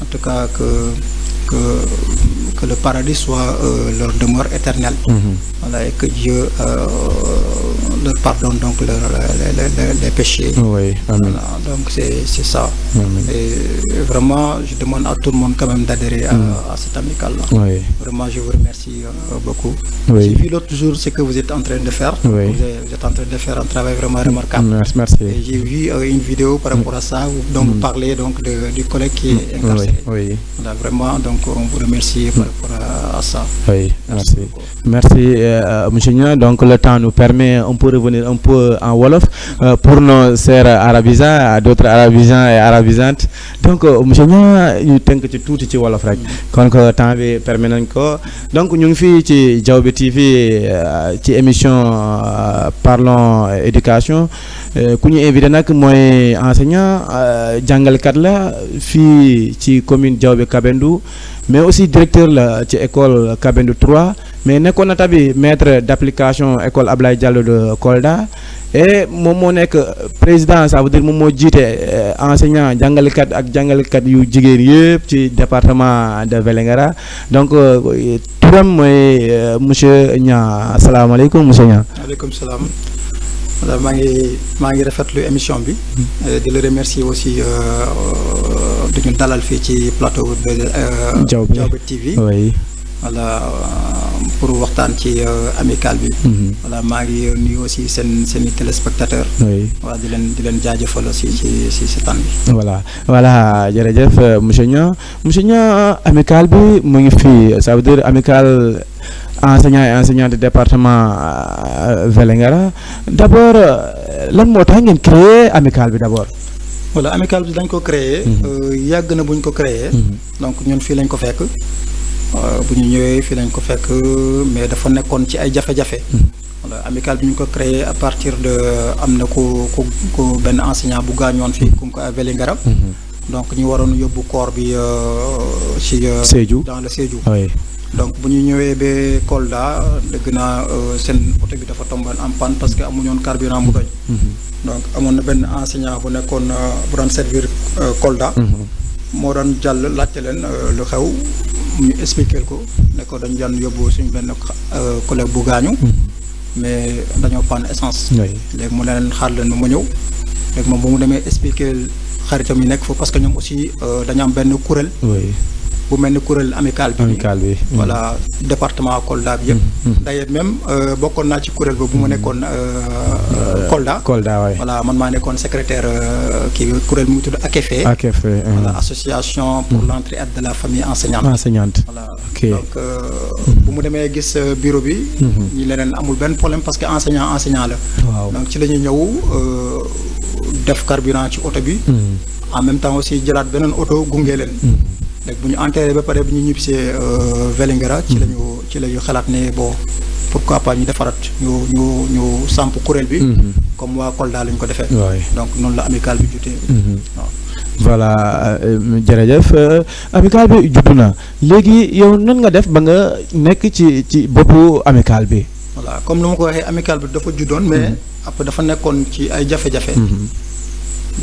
Speaker 2: En tout cas que le paradis soit leur demeure éternelle. Voilà, et que Dieu leur pardonne donc les péchés.
Speaker 1: Oui, amen.
Speaker 2: Voilà, donc c'est ça.
Speaker 1: Amen.
Speaker 2: Et vraiment, je demande à tout le monde quand même d'adhérer à cette amicale-là.
Speaker 1: Oui.
Speaker 2: Vraiment, je vous remercie beaucoup.
Speaker 1: Oui.
Speaker 2: J'ai vu l'autre jour ce que vous êtes en train de faire.
Speaker 1: Oui.
Speaker 2: Vous êtes en train de faire un travail vraiment remarquable.
Speaker 1: Merci.
Speaker 2: Et j'ai vu une vidéo par rapport à ça, où donc vous parlez donc du collègue qui est incarcéré.
Speaker 1: Oui.
Speaker 2: Voilà, vraiment, donc on vous remercie par rapport à ça.
Speaker 1: Oui, merci. Monsieur Niang. Donc le temps nous permet, on peut revenir un peu en Wolof pour nos sœurs arabisants, d'autres arabisants et arabisantes. Donc monsieur Niang, ñu tënk ci tuuti ci Wolof rek. Kon ko temps bi permet nañ ko. Donc ñu ngi fii ci Diaobé TV ci émission Parlons Éducation. Ku ñu invité nag mooy enseignant jàngalekat la fii ci commune Diaobé Kabendou, mais aussi directeur la ci école Kabendou 3, mais nekkoon na tabi maître d'application école Ablaye Diallo de Kolda, et moom moo nekk président, ça veut dire moom moo jiite enseignant jàngalekat ak jàngalekat yu jigéen yëpp ci département de Vélingara. Donc turam mooy monsieur Niang. Asalaamaaleykum monsieur Niang.
Speaker 2: Waaleykum salaam. Voilà, maa ngi rafetlu émission bi. di la remercier aussi de ñu dalal fii ci plateau de Diaobé TV.
Speaker 1: Oui.
Speaker 2: Voilà, pour waxtaan ci amicale bi. Voilà, maa ngi nuyu aussi seen téléspectateurs.
Speaker 1: Oui.
Speaker 2: Voilà, di leen jaajëfal aussi ci seetaan bi.
Speaker 1: Voilà jërëjëf monsieur Niang. Monsieur Niang, amicale bi mu ngi fii, ça veut dire amicale enseignants et enseignantes du département Vélingara. D'abord lan moo tax ngeen créer amicale bi d'abord?
Speaker 2: Voilà, amicale bi dañ ko créer yàgg na buñ ko créer. Donc ñun fii lañ ko fekk. Bu ñu ñëwee fii lañ ko fekk, mais dafa nekkoon ci ay jafe-jafe. Voilà, amicale bi ñu ko créé à partir de am na ko benn enseignant bu gaañoon fii ku ko à Vélingara. Donc ñu waroon yóbbu corps bi ci
Speaker 1: Sédhiou,
Speaker 2: dans le Sédhiou.
Speaker 1: Oui.
Speaker 2: Donc bu ñu ñëwee ba Kolda dëgg naa seen oto bi dafa tomboon en panne parce que amuñu woon carburant bu doy. Donc amoon na benn enseignant bu nekkoon bu doon servir Kolda. moo doon jàll laajte leen lu xew ñu expliquer ko ne ko dañu daan yóbbu suñu benn collègue bu gaañu. Mais dañoo panne essence. Léegi mu leen xaar leen ma ñëw léegi moom bu mu demee expliquer xaritam yi nekk foofu parce que ñoom aussi dañu am benn kuréel. bu mel ni kuréel amicale bi. Voilà, département Kolda bi yëpp. D'ailleurs même bokkoon naa ci kuréel ba bu mu nekkoon Kolda.
Speaker 1: waay.
Speaker 2: Voilà, man maa nekkoon secrétaire kii kuréel mu ngi tudd AKEFE. Voilà, association pour l'entraide de la famille enseignante. Voilà.
Speaker 1: Ok.
Speaker 2: Donc bu mu demee gis bureau bi. ñi leneen amul benn problème parce que enseignant la.
Speaker 1: Waaw.
Speaker 2: Donc ci la ñuy ñëw def carburant ci oto bi. En même temps aussi jëlaat beneen oto gunge leen. léegi bu ñu enterré ba pare bu ñu ñibbisee Vélingara ci la ñu xalaat ne bon pourquoi pas ñu defaraat ñu samp kuréel bi. comme waa Kolda lañ ko defee. donc noonu la amicale bi jutee.
Speaker 1: voilà jërëjëf amicale bi juddu na léegi yow nan nga def ba nga nekk ci boppu amicale bi.
Speaker 2: voilà comme lu ma ko waxee amicale bi dafa juddoon mais après dafa nekkoon ci ay jafe-jafe.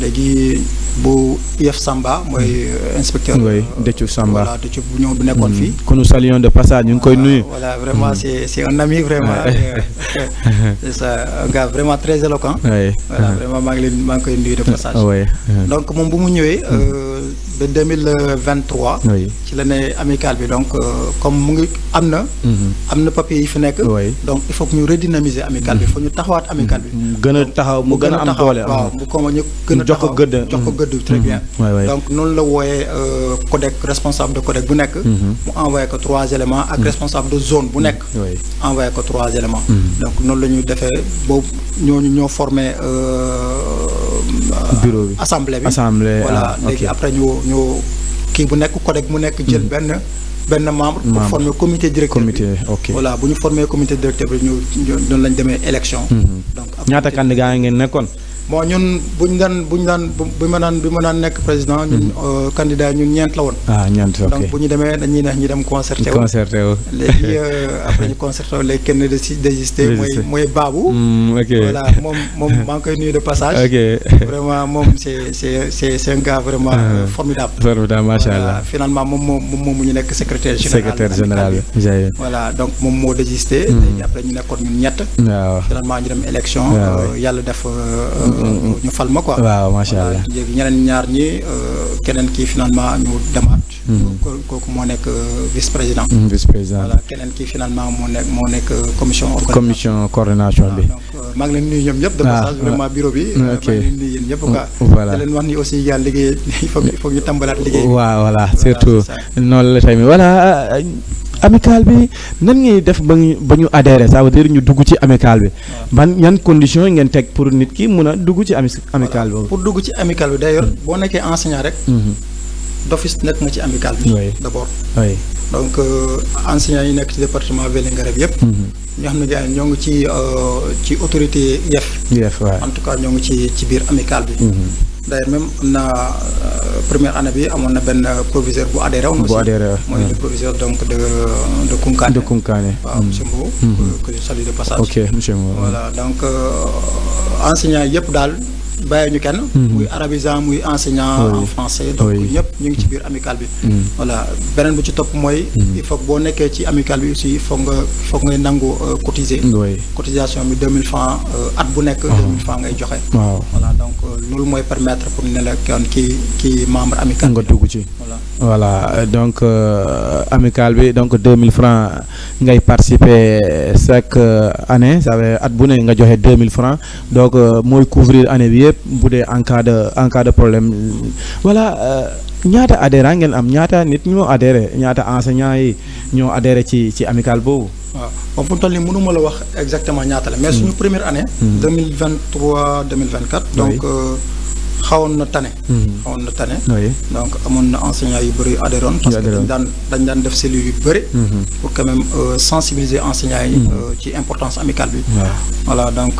Speaker 2: léegi bu IF Samba mooy inspecteur.
Speaker 1: Déthiou Samba
Speaker 2: voilà Déthiou bu ñëw bu nekkoon fii.
Speaker 1: que nous saluons de passage ñu ngi koy nuyu.
Speaker 2: voilà vraiment c'est un ami vraiment. c'est ça un gars vraiment très éloquent. voilà vraiment maa ngi koy nuyu de passage. donc moom bu mu ñëwee. ba 2023. ci la ne amicale bi donc comme mu ngi am na papier yi fi nekk. donc il faut que ñu redynamiser amicale bi il faut ñu taxawaat amicale bi.
Speaker 1: gën a taxaw mu gën a am doole.
Speaker 2: waaw bu ko ñu gën a taxaw jox ko gëdd très bien. donc noonu la wooyee codec responsable de codec bu nekk. mu envoyé ko 3 éléments ak responsable de zone bu nekk. envoyé ko 3 éléments. donc noonu la ñuy defee boobu ñoo formé
Speaker 1: bureau bi
Speaker 2: assemblée bi.
Speaker 1: voilà
Speaker 2: léegi après ñu kii bu nekk codec mu nekk jël benn membre pour former comité directeur bi. voilà bu ñu former comité directeur bi ñu noonu lañ demee élection. donc
Speaker 1: ñaata candidat ngeen nekkoon.
Speaker 2: bon ñun bi ma daan nekk président ñun candidat ñun ñeent la woon.
Speaker 1: ñeent ok
Speaker 2: donc bu ñu demee dañuy neex ñu dem concerté wu. léegi après ñu concerté wu léegi kenn désisté mooy Babou. voilà moom maa ngi koy nuyu de passage. vraiment moom c'est un gars vraiment formidable.
Speaker 1: macha allah
Speaker 2: finalement moom mu ñu nekk secrétaire
Speaker 1: général bi.
Speaker 2: voilà donc moom moo désisté. léegi après ñu nekkoon ñun ñett. finalement ñu dem élection. yàlla def. ñu fal ma quoi.
Speaker 1: waaw macha allah
Speaker 2: léegi ñeneen ñaar ñi keneen kii finalement ñu demaat. kooku moo nekk vice président. voilà keneen kii finalement moo nekk commission coordination bi. donc maa ngi leen nuyu ñoom ñëpp. de passage vraiment bureau bi. maa ngi leen nuyu yéen ñëpp quoi.
Speaker 1: voilà
Speaker 2: da leen wax ni aussi yàlla liggéey il faut ñu tàmbalaat liggéey.
Speaker 1: waaw voilà surtout noonu la tamit voilà. amicale bi nan ngay def ba ñu adhérer ça veut dire ñu dugg ci amicale bi. yan conditions ngeen teg pour nit ki mun a dugg ci amicale boobu.
Speaker 2: pour dugg ci amicale bi d'ailleurs boo nekkee enseignant rek. d'office nekk nga ci amicale bi. d'abord. donc enseignants yi nekk ci département Vélingara bi yëpp. ñoo xam ne gars yi ñoo ngi ci autorité IEF. en tout cas ñoo ngi ci biir amicale bi. d'ailleurs même am na première année bi amoon na benn proviseur bu adhéré woon aussi. mooy le proviseur donc de Kounkané. waaw monsieur Mbow. que je salue de passage.
Speaker 1: ok monsieur Mbow.
Speaker 2: voilà donc enseignants yëpp daal bàyyi ñu kenn. muy arabisant muy enseignant en français. donc ñëpp ñu ngi ci biir amicale bi. voilà beneen bu ci topp mooy. il faut que boo nekkee ci amicale bi aussi il faut ngay nangu cotiser. cotisation bi 2000 francs at bu nekk. 2000 francs ngay joxe. voilà donc loolu mooy permettre pour ne la kon kii membre amicale
Speaker 1: nga dugg ci. voilà donc amicale bi donc 2000 francs ngay participer chaque année ça veut at bu ne nga joxe 2000 francs donc mooy couvrir année bi yëpp bu dee en cas de problème voilà ñaata adhérent ngeen am ñaata nit ñoo adhéré ñaata enseignants yi ñoo adhéré ci amicale boobu.
Speaker 2: waaw bon fu mu toll nii mënuma la wax exactement ñaata la mais suñu première année. 2023 2024. donc xawoon na tane. donc amoon na enseignants yu bëri adhéroon parce que dañ daan def cellules yu bëri. pour quand même sensibiliser enseignants yi. ci importance amicale bi. voilà donc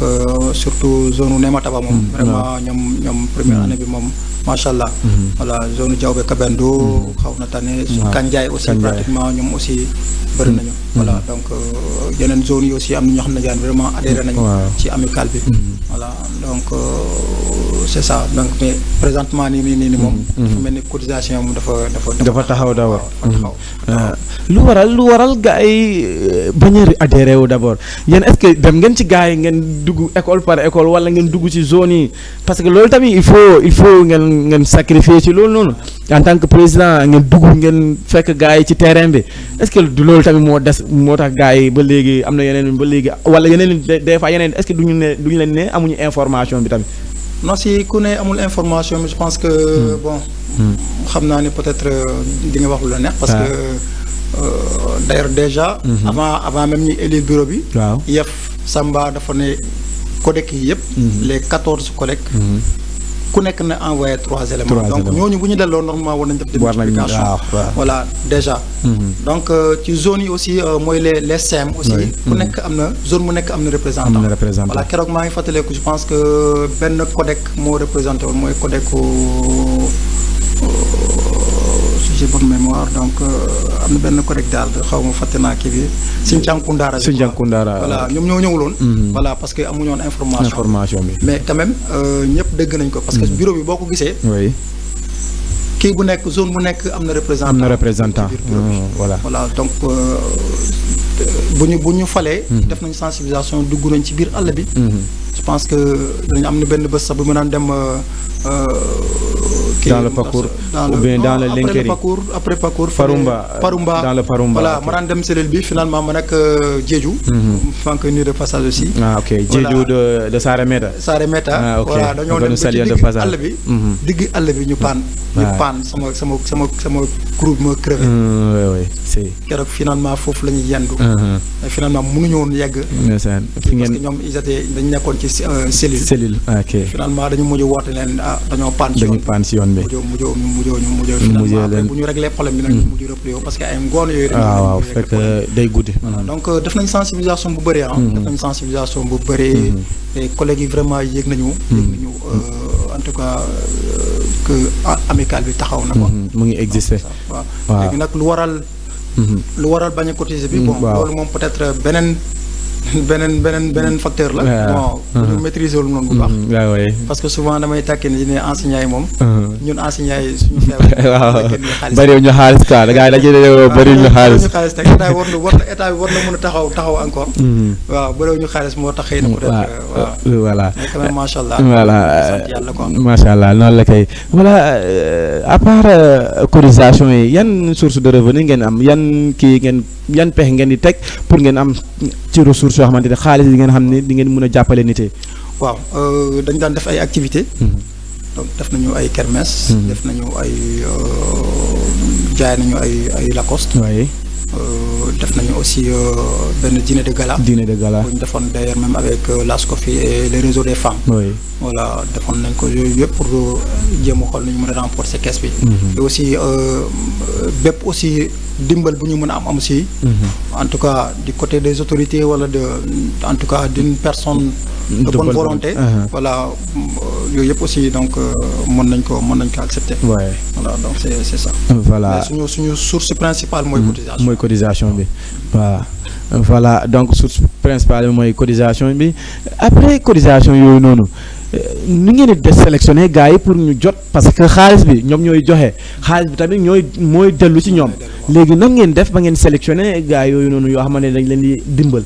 Speaker 2: surtout zone Némataba moom. vraiment ñoom première année bi moom macha allah. voilà zone Diaobé Kabendo xaw na tane. Kandiaye aussi pratiquement ñoom aussi bëri nañu. voilà donc yeneen zones yi aussi am na ñoo xam ne gars vraiment adhéré nañu. ci amicale bi. voilà donc c'est ça donc mais présentement nii moom. dafa mel ni cotisation moom dafa
Speaker 1: taxaw d'abord. lu waral gars yi bañ a adhéré wu d'abord yéen est-ce que dem ngeen ci gars yi ngeen dugg école par école wala ngeen dugg ci zone yi parce que loolu tamit il faut ngeen sacrifier ci loolu noonu en tant que président ngeen dugg ngeen fekk gars yi ci terrain bi est-ce que du loolu tamit moo tax gars yi ba léegi am na yeneen ba léegi wala yeneen des fois yeneen est-ce que duñu leen ne amuñu information bi tamit.
Speaker 2: non si ku ne amul information mais je pense que bon. xam naa ne peut-être di nga wax lu la neex. parce que d'ailleurs déjà. avant même ñuy élire bureau bi.
Speaker 1: waaw
Speaker 2: IEF Samba dafa ne codec yi yëpp. les 14 codec. ku nekk na envoyé 3 éléments donc ñooñu bu ñu delloo normalement war nañ def multiplication voilà déjà donc ci zone yi aussi mooy les CEM aussi ku nekk am na zone bu nekk am na représentant voilà keroog maa ngi fàttaleeku je pense que benn codec moo représenté woon mooy codec si j'ai bonne mémoire donc am na benn codec daal xaw ma fàtte naa kii bi Sinthiang Koundara voilà ñoom ñoo ñëwuloon voilà parce que amuñu woon information bi mais quand même ñëpp dégg nañ ko parce que bureau bi boo ko gisee kii bu nekk zone bu nekk am na représentant voilà donc bu ñu falee def nañ sensibilisation dugg nañ ci biir àll bi je pense que dañu am na benn bés sax bu mu naan dem
Speaker 1: dans le parcours ou bien dans le Linkeri
Speaker 2: après parcours
Speaker 1: Farumba dans le Farumba
Speaker 2: voilà ma daan dem cellule bi finalement ma nekk Diédhiou maa ngi koy nuyu de passage aussi
Speaker 1: ok Diédhiou de Saremeta
Speaker 2: voilà dañoo dem ci digg àll bi digg àll bi ñu paan sama groupe ma crevé keroog finalement foofu la ñuy yendu finalement mënuñu woon yegg parce que ñoom ils étaient dañu nekkoon ci cellule finalement dañu mujj woote leen dañoo paan si yoon bi mujjoo finalement bu ñu réglé problème bi nag ñu mujj replié parce que ay ngoon yooyu
Speaker 1: waaw fekk day guddi
Speaker 2: donc def nañ sensibilisation bu bëri def nañ sensibilisation bu bëri et collègues yi vraiment yéeg nañu en tout cas que amical bi taxaw na ko
Speaker 1: mu ngi exister
Speaker 2: waaw léegi nag lu waral bañ a cotiser bi bon loolu moom peut-être beneen facteur la bon ñu maîtriser wul noonu bu baax parce que souvent damay tàkkee ne enseignants yi moom ñun enseignants yi suñu feebar
Speaker 1: bëriw ñu xaalis quoi da ngay daje bëriw ñu xaalis
Speaker 2: teg état bi war na mën a taxaw encore waaw bëriw ñu xaalis moo tax xëy na peut-être
Speaker 1: voilà
Speaker 2: mais quand même macha allah
Speaker 1: voilà
Speaker 2: sant yàlla quoi
Speaker 1: macha allah noonu la kay voilà à part cotisation yi yan source de revenu ngeen am yan pexe ngeen di teg pour ngeen am ci ressources yoo xamante ne xaalis yi ngeen xam ne di ngeen mën a jàppale nit yi
Speaker 2: waaw dañ daan def ay activités donc def nañu ay kermesse def nañu ay jaay nañu ay Lacoste def nañu aussi benn dîner de gala bu ñu defoon d'ailleurs même avec l'ASCOFI et les réseaux des femmes voilà defoon nañ ko yooyu yëpp pour jéem a xool nu ñu mën a renforcer caisse bi et aussi bépp aussi dimbal bu ñu mën a am aussi en tout cas du côté des autorités wala en tout cas d'une personne de bonne volonté voilà yooyu yëpp aussi donc mën nañ ko accepter voilà donc c'est ça
Speaker 1: voilà
Speaker 2: mais suñu source principale mooy
Speaker 1: cotisation bi waaw voilà donc source principale bi mooy cotisation bi après cotisation yooyu noonu ni ngeen di sélectionner gars yi pour ñu jot parce que xaalis bi ñoom ñooy joxe xaalis bi tamit mooy dellu ci ñoom léegi nan ngeen def ba ngeen sélectionner gars yooyu noonu yoo xamante ne dañ leen di dimbal.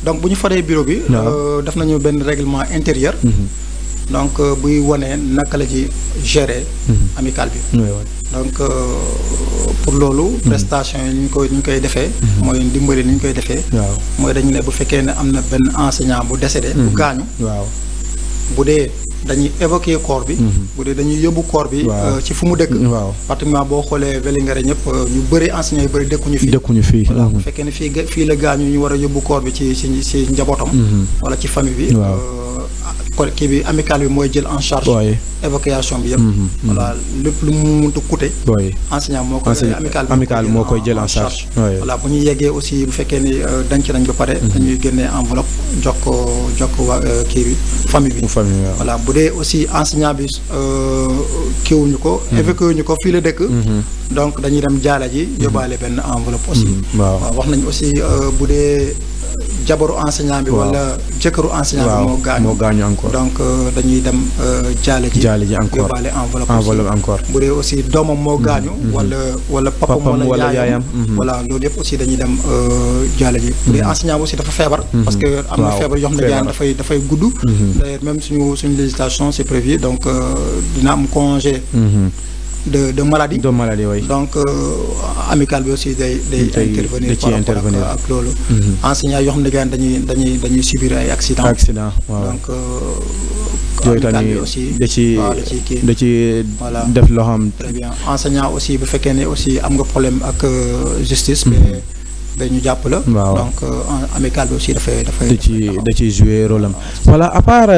Speaker 2: donc bu ñu faree bureau bi. def nañu benn règlement intérieur. donc buy wane naka la ci gérer. amical bi. donc pour loolu. prestation yi ni ñu koy defee. mooy dimbali ni ñu koy defee. mooy dañu ne bu fekkee ne am na benn enseignant bu décédé. bu gaañu. bu dee dañuy évacuer corps bi. bu dee dañuy yóbbu corps bi. ci fu mu dëkk. pratiquement boo xoolee Vélingara ñëpp ñu bëri enseignants yu bëri dëkkuñu fii. voilà bu fekkee ne fii la gaañu ñu war a yóbbu corps bi ci njabootam. wala ci famille bi. kii bi amical bi mooy jël en charge. évacuation bi yëpp. voilà lépp lu mu mënta coûter. enseignant moo koy
Speaker 1: amical moo koy jël en charge.
Speaker 2: voilà bu ñu yeggee aussi bu fekkee ni denc nañ ba pare. dañuy génnee enveloppe jox ko kii bi famille bi. voilà bu dee aussi enseignant bi kiiwuñu ko. évacué wuñu ko fii la dëkk. donc dañuy dem jaala ji yóbbaale benn enveloppe aussi. waaw wax nañ aussi bu dee jabaru enseignant bi. wala jëkkëru enseignant bi moo gaañu
Speaker 1: encore
Speaker 2: donc dañuy dem jaale ji
Speaker 1: encore
Speaker 2: yóbbaale enveloppe encore bu dee aussi doomam moo gaañu. wala papam wala yaayam. voilà loolu yëpp aussi dañuy dem jaale ji. bu dee enseignant aussi dafa feebar. parce que am na feebar yoo xam ne gaañ dafay gudd. d'ailleurs même suñu législation c'est prévu donc dina am congé. de maladie.
Speaker 1: Oui.
Speaker 2: Donc, amical bi aussi day intervenir par rapport ak loolu. enseignants yoo xam ne gars dañuy subir ay accident
Speaker 1: waaw
Speaker 2: donc
Speaker 1: yooyu tamit
Speaker 2: aussi
Speaker 1: da ci def loo xam.
Speaker 2: très bien enseignant aussi bu fekkee ne aussi am nga problème ak justice mais ba ñu jàpp la. donc amical bi aussi dafay
Speaker 1: da ciy jouer rôle am. voilà à part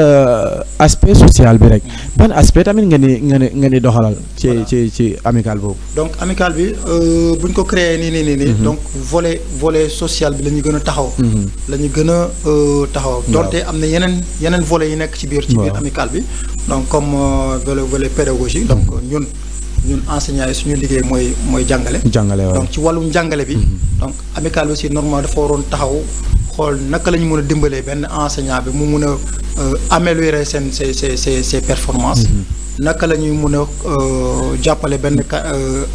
Speaker 1: aspect social bi rek ban aspect tamit nga ni doxalal. ci amical boobu.
Speaker 2: donc amical bi buñ ko créé nii. donc volet social bi la ñu gën a taxaw. la ñu gën a taxaw. donte am na yeneen volets yi nekk ci biir amical bi. donc comme volet pédagogie donc ñun enseignants yi suñu liggéey mooy jàngale. donc ci wàllum jàngale bi. donc amical bi aussi normalement dafa waroon taxaw xool naka la ñu mën a dimbalee benn enseignant bi mu mun a améliorer ses performances. naka la ñuy mën a jàppale benn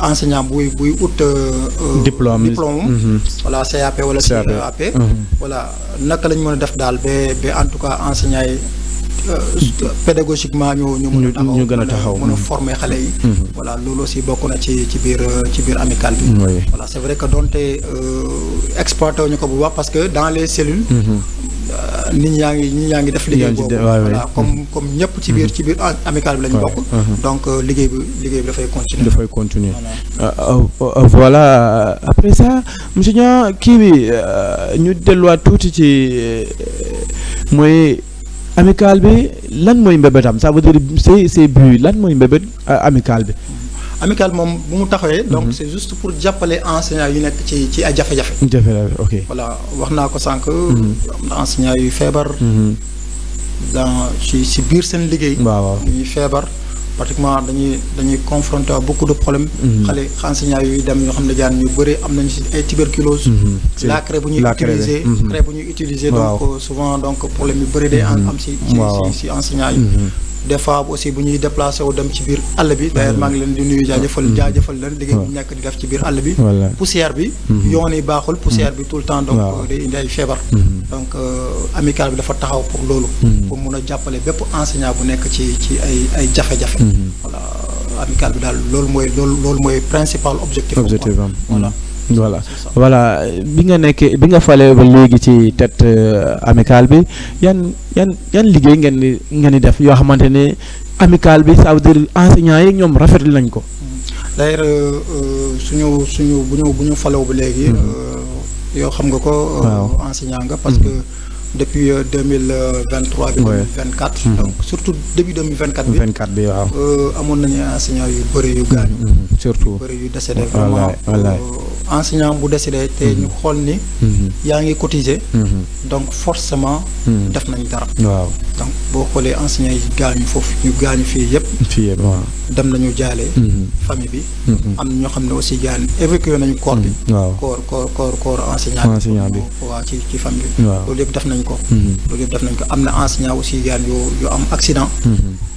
Speaker 2: enseignant buy ut. diplôme. voilà CAP wala CAP. voilà naka la ñu mën a def daal ba en tout cas enseignants yi. pédagogiquement ñu
Speaker 1: gën a taxaw
Speaker 2: mën a former xale yi. voilà loolu aussi bokk na ci biir amical bi. voilà c'est vrai que donte exploité ñu ko bu baax parce que dans les cellules. nit ñaa ngi def liggéey boobu. voilà comme ñëpp ci biir amical bi lañu bokk. donc liggéey bi dafay continuer.
Speaker 1: voilà après ça monsieur Niang kii bi ñu delluwaat tuuti ci mooy. amical bi lan mooy mbébétam ça veut dire c'est but lan mooy mbébét amical bi.
Speaker 2: amical moom bu mu taxawee. donc c'est juste pour jàppale enseignants yu nekk ci ay jafe-jafe.
Speaker 1: ok
Speaker 2: voilà wax naa ko sànq. am na enseignants yu feebar. ci biir seen liggéey.
Speaker 1: waaw
Speaker 2: ñuy feebar. pratiquement dañuy confronté à beaucoup de problèmes. xale enseignants yuy dem yoo xam ne jaan ñu bëri am nañu ci ay tuberculose. la craie bu ñuy utiliser. donc souvent donc problème yu bëri day am ci enseignants yi. des fois aussi bu ñuy déplacé wu dem ci biir àll bi. d'ailleurs maa ngi leen di nuyu jaajëfal leen liggéey bu nekk di def ci biir àll bi. poussière bi. yoon yi baaxul poussière bi tout le temps donc day indi ay feebar. donc amical bi dafa taxaw pour loolu. pour mun a jàppale bépp enseignant bu nekk ci ay jafe-jafe. voilà amical bi daal loolu mooy principal objectif.
Speaker 1: voilà bi nga falee ba léegi ci tête amical bi yan liggéey ngeen di def yoo xamante ne amical bi ça veut dire enseignants yi ñoom rafetlu nañ ko.
Speaker 2: d'ailleurs suñu bu ñu falew ba léegi. yoo xam nga ko. enseignant nga parce que. depuis 2023 bi 2024 donc surtout début 2024
Speaker 1: bi waaw
Speaker 2: amoon nañu enseignants yu bëri yu gaañu
Speaker 1: surtout
Speaker 2: bëri yu décédé vraiment enseignant bu décédé te ñu xool ni yaa ngi cotiser donc forcément def nañ dara
Speaker 1: waaw
Speaker 2: donc boo xoolee enseignants yi gaañu foofu ñu gaañu fii yëpp
Speaker 1: waaw
Speaker 2: dem nañu jaale famille bi am na ñoo xam ne aussi gaañ évacué nañu corps bi corps enseignant bi waaw ci famille bi loolu yëpp def nañ ko am na enseignant aussi yaan yu am accident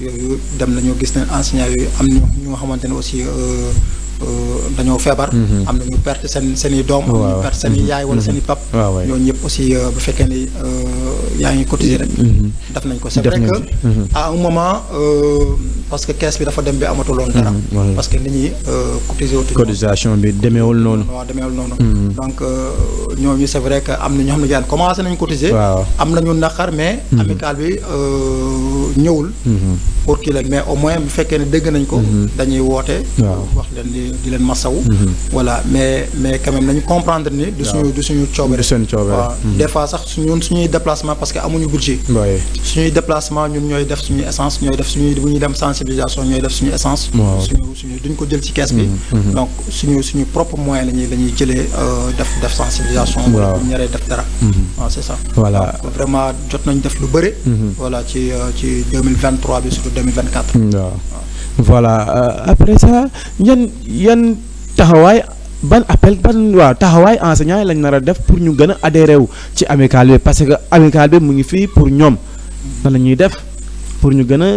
Speaker 2: yooyu dem nañu gis ne enseignant yooyu am na ñoo xamante ne aussi dañoo feebar am na ñu perte seen i doom am ñu perte seen i yaay wala seen i pap ñooñu ñëpp aussi bu fekkee ni yaa ngi cotiser rek def nañ ko c'est vrai que à un moment parce que caisse bi dafa dem bi amatuloon dara parce que nit ñi
Speaker 1: cotisation bi demeewul noonu
Speaker 2: donc ñooñu c'est vrai que am na ñoo xam ne gaan commencé nañ cotiser am nañu naqar mais amical bi ñëwul pour kii leen mais au moins bu fekkee ne dégg nañ ko dañuy woote wax leen di leen masawu voilà mais quand même nañu comprendre ni du suñu coobare waaw des fois sax suñuy déplacement parce que amuñu budget suñuy déplacement ñun ñooy def suñuy essence ñooy def suñuy bu ñuy dem sensibilisation ñooy def suñu essence suñu duñ ko jël ci caisse bi donc suñu propre moyen lañuy jëlee def sensibilisation wala bu ñaree def dara waaw c'est ça
Speaker 1: voilà
Speaker 2: vraiment jot nañ def lu bëri voilà ci 2023 bi surtout 2024
Speaker 1: voilà après ça yan taxawaay taxawaay enseignants yi lañ nar a def pour ñu gën a adhéré wu ci amical bi parce que amical bi mu ngi fii pour ñoom nan la ñuy def pour ñu gën a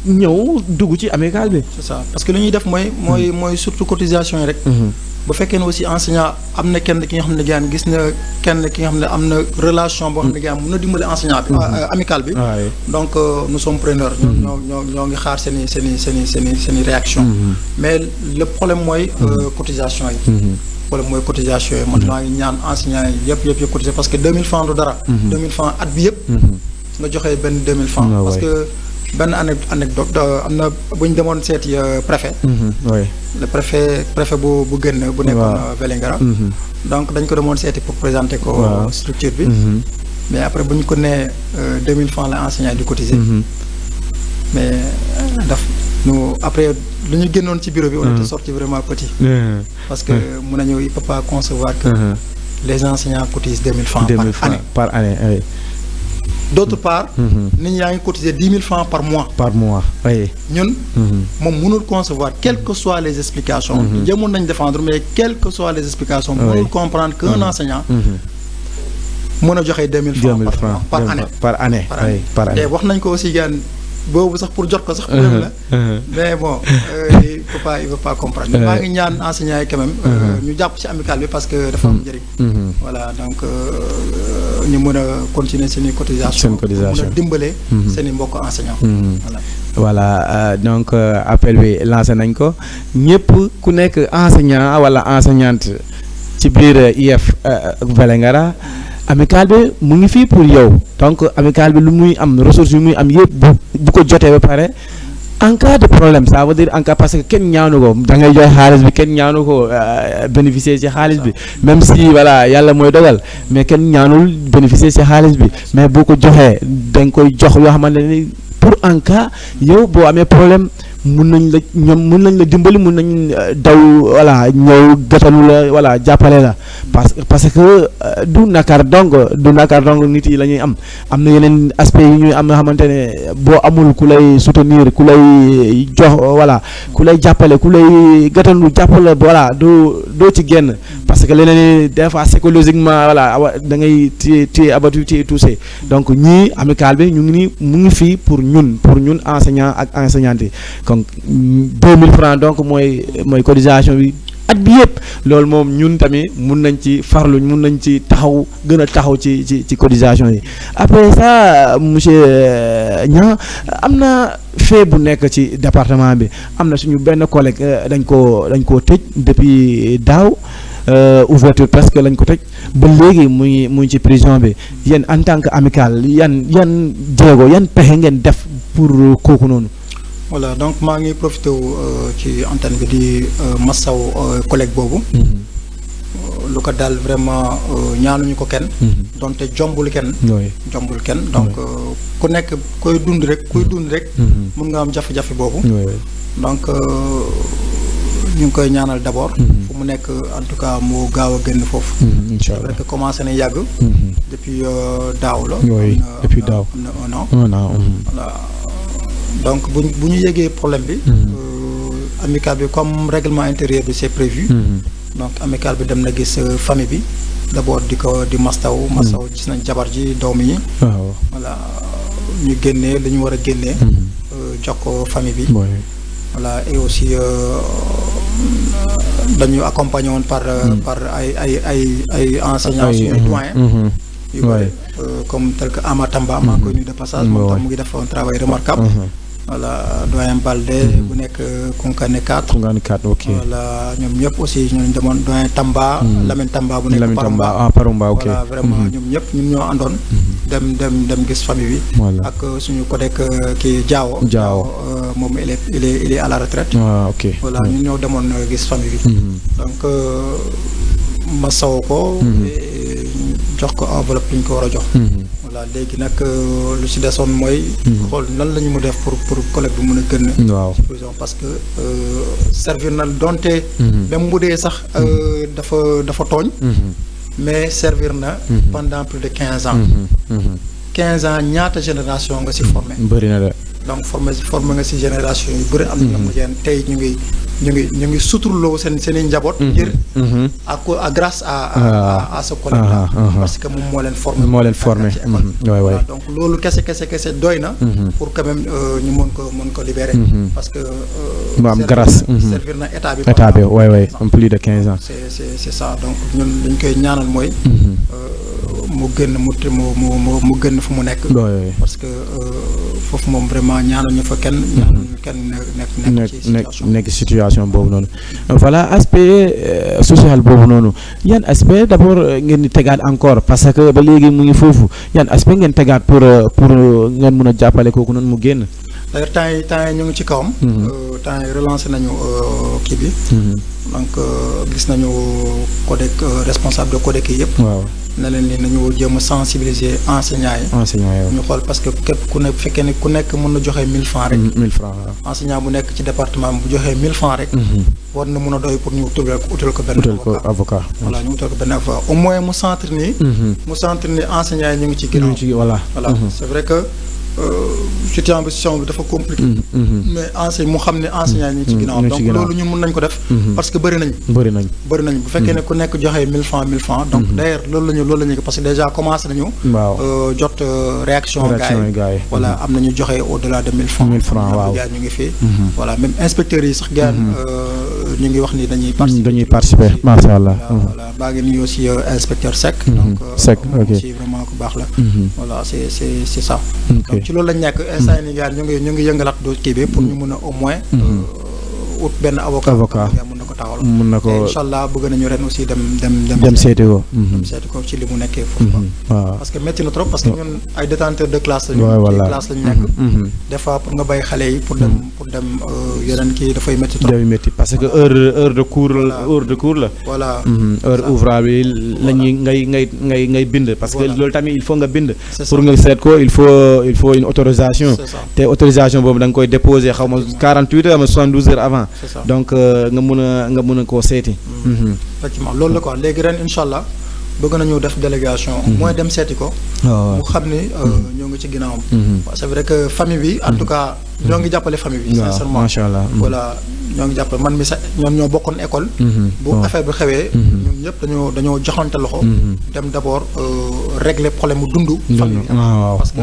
Speaker 1: ñëw dugg ci amical bi.
Speaker 2: c'est ça parce que li ñuy def mooy surtout cotisation yi rek. bu fekkee ne aussi enseignant am na kenn ki nga xam ne gaan gis na kenn ki nga xam ne am na relation boo xam ne gaan mën na dimbali enseignant bi amical bi donc nous sommes preneurs ñoo ngi xaar seen i réaction mais le problème mooy cotisation yi problème mooy cotisation yi man maa ngi ñaan enseignant yi yëpp cotiser parce que 2000 francs du dara 2000 francs at bi yëpp nga joxee benn 2000 francs parce que benn anecdote am na bu ñu demoon seeti préfet.
Speaker 1: oui
Speaker 2: le préfet bu gën bu nekkoon Vélingara. donc dañ ko demoon seeti pour présenter ko structure bi. mais après bu ñu ko nee 2000 francs la enseignant di cotiser. mais daf ñu après lu ñu génnoon ci bureau bi. on était sorti vraiment petit. parce que mun nañu il peut pas concevoir que les enseignants cotisent 2000 francs
Speaker 1: par année. Oui.
Speaker 2: D'autre part, nous avons cotisé 10 000 francs par mois.
Speaker 1: Par mois, oui.
Speaker 2: Nous, nous concevoir, quelles que soient les explications, nous devons défendre, mais quelles que soient les explications, nous devons comprendre qu'un enseignant peut donner 2 000 francs par année.
Speaker 1: Par année.
Speaker 2: Et nous avons aussi boobu sax pour jot ko sax problème la mais bon il veut pas comprendre maa ngi ñaan enseignants yi quand même ñu jàpp ci amical bi parce que dafa am njëriñ voilà donc ñu mën a continuer seen cotisation mën a dimbale seen i mbokk enseignants
Speaker 1: voilà donc appel bi lancé nañ ko ñëpp ku nekk enseignant wala enseignante ci biir IEF Vélingara amical bi mu ngi fii pour yow donc amical bi lu muy am ressources yu muy am yëpp bu ko jotee ba pare en cas de problème ça veut dire en cas parce que kenn ñaanu ko da ngay jox xaalis bi kenn ñaanu ko bénéficier ci xaalis bi même si voilà yàlla mooy dogal mais kenn ñaanul bénéficier ci xaalis bi mais boo ko joxee da nga koy jox yoo xamante ne pour en cas yow boo amee problème mun nañ la dimbali mun nañ daw voilà ñëw gëtanu la voilà jàppale la parce que du nakar dong nit yi la ñuy am na yeneen aspect yi ñuy am nga xamante ne boo amul ku lay soutenir ku lay jox voilà ku lay jàppale ku lay gëtanu jàppale voilà doo ci génn parce que leneen des fois psychologiquement voilà da ngay téye abattu téye touché donc ñii amical bi ñu ngi nii mu ngi fii pour ñun enseignant ak enseignante yi donc 2000 francs donc mooy cotisation bi at bi yëpp loolu moom ñun tamit mun nañ ci farlu mun nañ ci taxaw gën a taxaw ci cotisation yi après ça monsieur Niang am na fait bu nekk ci département bi am na suñu benn collègue dañ koo tëj depuis daaw ouverture presque lañ ko tëj ba léegi muy ci prison bi yéen en tant que amical yan jéego yan pexe ngeen def pour kooku noonu.
Speaker 2: voilà donc maa ngi profité ci antenne bi di massaw collègue boobu. lu ko daal vraiment ñaanuñu ko kenn. donte jombul kenn. donc ku nekk kuy dund rek mun nga am jafe-jafe boobu. donc ñu ngi koy ñaanal d'abord. fu mu nekk en tout cas moo gaaw a génn foofu. incha allah parce que commencé na yàgg. depuis daaw la.
Speaker 1: depuis daaw
Speaker 2: am na un an. voilà donc bu ñu yégee problème bi. amical bi comme règlement intérieur bi c'est prévu. donc amical bi dem na gis famille bi d'abord di mastaw gis nañ jabar ji doom yi.
Speaker 1: waaw
Speaker 2: voilà ñu génnee li ñu war a génnee. jox ko famille bi. voilà et aussi dañu accompagné woon par ay enseignants suñu doyens. yu bëri comme tel que Amatamba maa ngi koy nuyu de passage moom tam mu ngi def un travail remarquable. voilà doyen Balde bu nekk Koungheul 4.
Speaker 1: ok
Speaker 2: voilà ñoom ñëpp aussi ñooñu demoon doyen Tamba. Lamine Tamba bu nekk
Speaker 1: Parumba ok
Speaker 2: voilà vraiment ñoom ñëpp ñun ñoo àndoon. dem gis famille bi. ak suñu collègue kii Diawo. moom il est à la retraite.
Speaker 1: ok
Speaker 2: voilà ñun ñoo demoon gis famille bi. donc ma saw ko. jox ko enveloppe li ñu ko war a jox. voilà léegi nag lu ci desoon mooy. xool nan la ñu mu def pour collègue bi mën a gën.
Speaker 1: waaw
Speaker 2: ci prison parce que servir na donte. même bu dee sax dafa tooñ. mais servir na. pendant plus de 15 ans. 15 ans ñaata génération nga ci formé.
Speaker 1: bëri na la.
Speaker 2: donc formé nga ci génération yu bëri am na mu jeen tey ñu ngi suturloo seen i njaboot. ngir à grâce à ce collègue là. parce que moom moo leen formé.
Speaker 1: waay
Speaker 2: donc loolu kese doy na. pour quand même ñu mën ko libérer. parce que.
Speaker 1: mu am grâce.
Speaker 2: servir na état bi.
Speaker 1: waay en plus de 15 ans.
Speaker 2: c'est ça donc ñun dañ koy ñaanal mooy. mu gën fu mu nekk. parce que foofu moom vraiment ñaanuñu fa kenn.
Speaker 1: nekk situation boobu noonu. voilà aspect social boobu noonu yan aspect d'abord ngeen di tegaat encore parce que ba léegi mu ngi foofu yan aspect ngeen tegaat pour ngeen mun a jàppale kooku noonu mu génn.
Speaker 2: d'ailleurs temps yi ñu ngi ci kawam. temps yi relancé nañu kii bi. donc gis nañu codec responsable de codec yi yëpp.
Speaker 1: waaw
Speaker 2: na leen ni nañu jéem a sensibiliser enseignants yi. ñu xool parce que képp ku ne bu fekkee ne ku nekk mën na joxe 1000 francs rek. 1000 francs waaw. enseignant bu nekk ci département bu joxee 1000 francs rek. war na mën a doy pour ñu utal ko benn avocat. voilà ñu utal ko benn avocat au moins mu sentir ni. enseignants yi ñu ngi ci ginnaaw. voilà c'est vrai que. situation bi dafa compliqué. mais mu xam ne enseignant ñi ci ginnaaw donc loolu ñun mën nañ ko def. parce que bëri nañ bu fekkee ne ku nekk joxee 1000 francs donc d'ailleurs loolu la ñu parce que déjà commencé nañu. jot réaction gars yi voilà am nañu joxe au-delà de 1000 francs. waaw gars ñu ngi fi. voilà même inspecteurs yi sax gars ñu ngi wax ni dañuy participer macha allah. voilà baa ngi nuyu aussi inspecteur Seck. donc Seck ok ci vraiment ku baax la. voilà c'est ça. ci loolu lañ nekk instant yii nii ñu ngi yëngalaat do kii bi pour ñu mën a au moins ut benn avocat mën na ko taxawal mën na ko incha allah bëgg nañu ren aussi dem seeti ko ci li mu nekkee foofu waaw parce que métti na trop parce que ñun ay détenteurs de classe lañu classe lañu nekk des fois pour nga bàyyi xale yi pour dem yeneen kii dafay métti trop
Speaker 1: parce que heure de cours la voilà heure ouvrable bi lañuy ngay bind parce que loolu tamit il faut nga bind pour nga seet ko il faut une autorisation te autorisation boobu da nga koy déposer xaw ma 48 heures ama 72 heures avant donc nga mën a koo seeti
Speaker 2: effectivement loolu la quoi léegi ren incha allah bëgg nañu def délégation mooy dem seeti ko mu xam ni ñoo ngi ci ginnaawam c'est vrai que famille bi en tout cas ñoo ngi jàppale famille bi sincèrement
Speaker 1: macha allah
Speaker 2: voilà ñoo ngi jàppale man mi sax ñoom ñoo bokkoon école bu affaire bi xewee ñun ñëpp dañoo joxante loxo dem d'abord régler problème mu dund famille parce que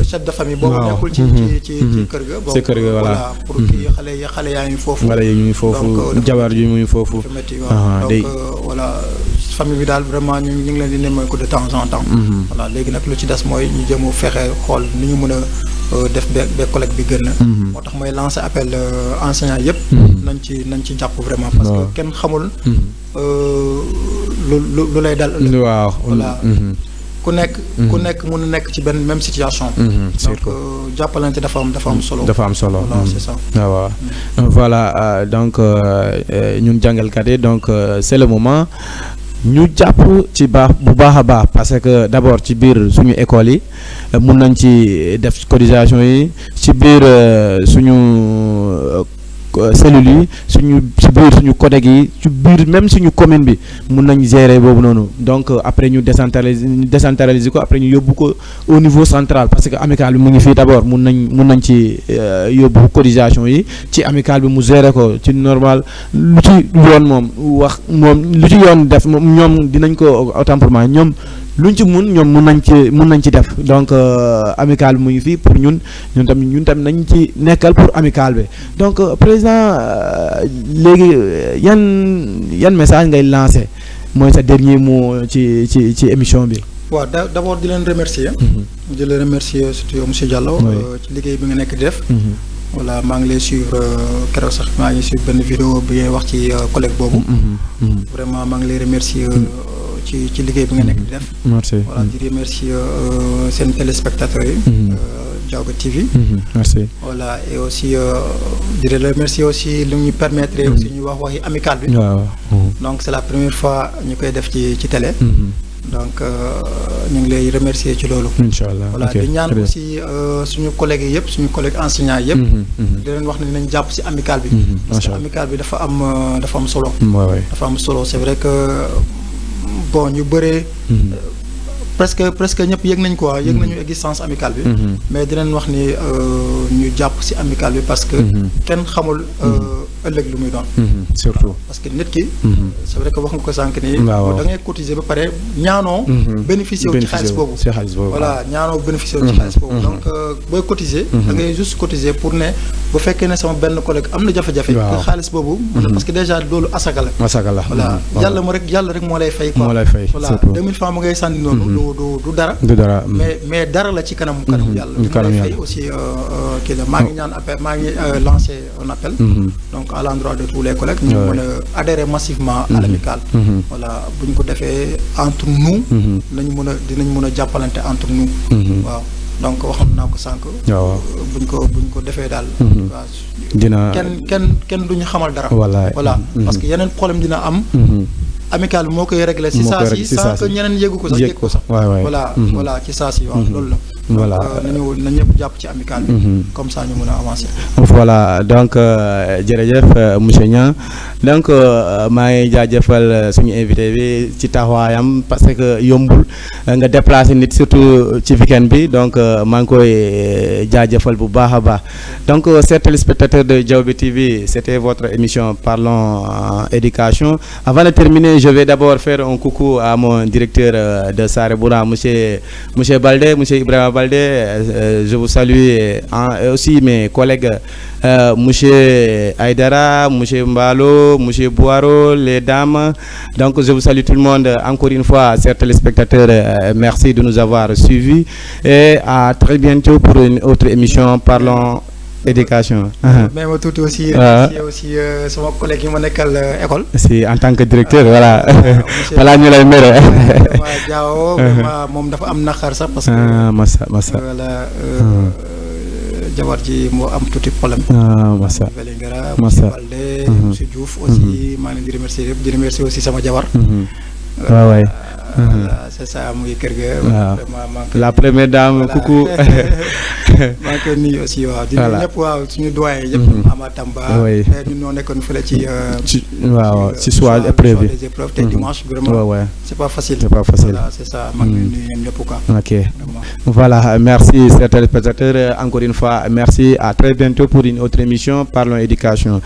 Speaker 2: chef de famille boobu nekkul ci kër ga
Speaker 1: ci kër ga voilà
Speaker 2: pour kii xale yaa ngi foofu
Speaker 1: xale yi ñu ngi foofu jabar ji mu ngi foofu
Speaker 2: donc voilà famille bi daal vraiment ñu ngi leen di nemmeeku de temps en temps voilà léegi nag lu ci des mooy ñu jëm a fexe xool ni ñu mën a def ba collègue bi gën a moo tax mooy lancer appel enseignants yëpp nañ ci jàpp vraiment parce que kenn xamul lu lay dal
Speaker 1: waaw
Speaker 2: voilà ku nekk mën na nekk ci benn même situation donc jàppalante dafa am solo voilà c'est ça
Speaker 1: waaw voilà donc ñun jàngalkat yi donc c'est le moment ñu jàpp ci bu baax a baax parce que d'abord ci biir suñu école yi mun nañ ci def cotisation yi ci biir suñu cellules yi ci biir suñu codec yi ci biir même suñu commune bi mun nañ gérer boobu noonu donc après ñu décentraliser ko après ñu yóbbu ko au niveau central parce que amical bi mu ngi fii d'abord mun nañ ci yóbbu cotisation yi ci amical bi mu gérer ko ci normal lu ci yoon moom lu ci yoon def moom ñoom dinañ ko autant pour moi ñoom luñ ci ñoom mun nañ ci def donc amical bi mu ngi fii pour ñun tamit nañ ci nekkal pour amical bi donc président léegi yan message ngay lancer mooy sa dernier mot ci émission bi.
Speaker 2: waaw d'abord di leen remercier. di leen remercier surtout monsieur Diallo. ci liggéey bi nga nekk di def. voilà maa ngi lay suivre keroog sax maa ngi suivre benn vidéo bi ngay wax ci collègue boobu. vraiment maa ngi lay remercier. ci liggéey bi nga nekk di def.
Speaker 1: merci
Speaker 2: voilà di remercier seen téléspectateurs yi. Diaoga TV.
Speaker 1: merci
Speaker 2: voilà et aussi di remercier aussi lu ñu permettre aussi ñu wax waxi amical bi.
Speaker 1: waaw
Speaker 2: donc c'est la première fois ñu koy def ci télé. donc ñu ngi lay remercier ci loolu.
Speaker 1: inchallah
Speaker 2: voilà di ñaan aussi suñu collègues yi yëpp suñu collègues enseignants yëpp. di leen wax ne nañ jàpp ci amical bi. parce que amical bi dafa am solo. dafa am solo c'est vrai que. bon ñu bëree presque ñëpp yëg nañ quoi yëg nañu existence amicale bi mais dinañ wax ni ñu jàpp ci amicale bi parce que kenn xamul ëllëg lu muy doon
Speaker 1: surtout
Speaker 2: parce que nit ki c'est vrai que wax nga ko sànq ni da ngay cotiser ba pare ñaanoo bénéficier wu ci xaalis boobu voilà ñaanoo bénéficier wu ci xaalis boobu donc booy cotiser da ngay juste cotiser pour ne bu fekkee ne sama benn collègue am na jafe-jafe que xaalis boobu parce que déjà loolu asaka la voilà yàlla rek moo lay fay quoi voilà 2000 francs mu ngay sànni noonu du dara mais dara la ci kanam yàlla li ma lay fay aussi kii la maa ngi ñaan appel maa ngi lancé un appel donc à l'endroit de tous les collègues ñu mën a adhérer massivement à l'amicale voilà bu ñu ko defee entre nous dinañ mën a jàppalante entre nous waaw donc waxoon naa ko sànq.
Speaker 1: waaw
Speaker 2: buñ ko defee daal.
Speaker 1: dina
Speaker 2: kenn duñu xamal dara.
Speaker 1: voilà
Speaker 2: parce que yeneen problème dina am. amical bi moo koy réglé si saa si sans que ñeneen yëgu ko sax yëg ko sax. voilà ci saa si waaw loolu la.
Speaker 1: voilà
Speaker 2: nañu ñëpp jàpp ci amical bi. comme ça ñu mën a avancer.
Speaker 1: voilà donc jërëjëf monsieur Niang donc maa ngi jaajëfal suñu invité bi ci taxawaayam parce que yombul nga déplacer nit surtout ci weekend bi donc maa ngi koy jaajëfal bu baax a baax donc chers téléspectateurs de Diaoubé TV c'était votre émission Parlons Éducation. Avant de terminer, je vais d'abord faire un coucou à mon directeur de Sareboura, monsieur Baldé, monsieur Ibrahima Baldé. Je vous salue et aussi mes collègues monsieur Aïdara, monsieur Mbalo, monsieur Boiro, les dames. Donc je vous salue tout le monde encore une fois, chers téléspectateurs. Merci de nous avoir suivis et à très bientôt pour une autre émission Parlons Éducation.
Speaker 2: Mais moi tout aussi sama collègue yi ma nekkal école.
Speaker 1: Si en tant que directeur voilà. Voilà ñu lay mere.
Speaker 2: Diaw vraiment moom dafa am naqar sax parce que.
Speaker 1: massa.
Speaker 2: Voilà jabar ji moo am tuuti problème.
Speaker 1: Massa.
Speaker 2: Monsieur Balde, monsieur Diouf aussi maa ngi leen di remercier yëpp di remercier aussi sama jabar.
Speaker 1: waaw waay.
Speaker 2: C'est ça muy kër ga.
Speaker 1: La première dame coucou.
Speaker 2: maa ngi koy nuyu aussi waaw. di nuyu ñëpp waaw suñu doyen yëpp. Amatamba.
Speaker 1: oui
Speaker 2: ñun ñoo nekkoon fële ci.
Speaker 1: waaw ci soir épreuve
Speaker 2: des épreuves te dimanche vraiment. c'est pas facile. Voilà, c'est ça maa ngi nuyu ñëpp quoi.
Speaker 1: ok voilà merci chers téléspectateurs encore une fois merci à très bientôt pour une autre émission Parlons Éducation.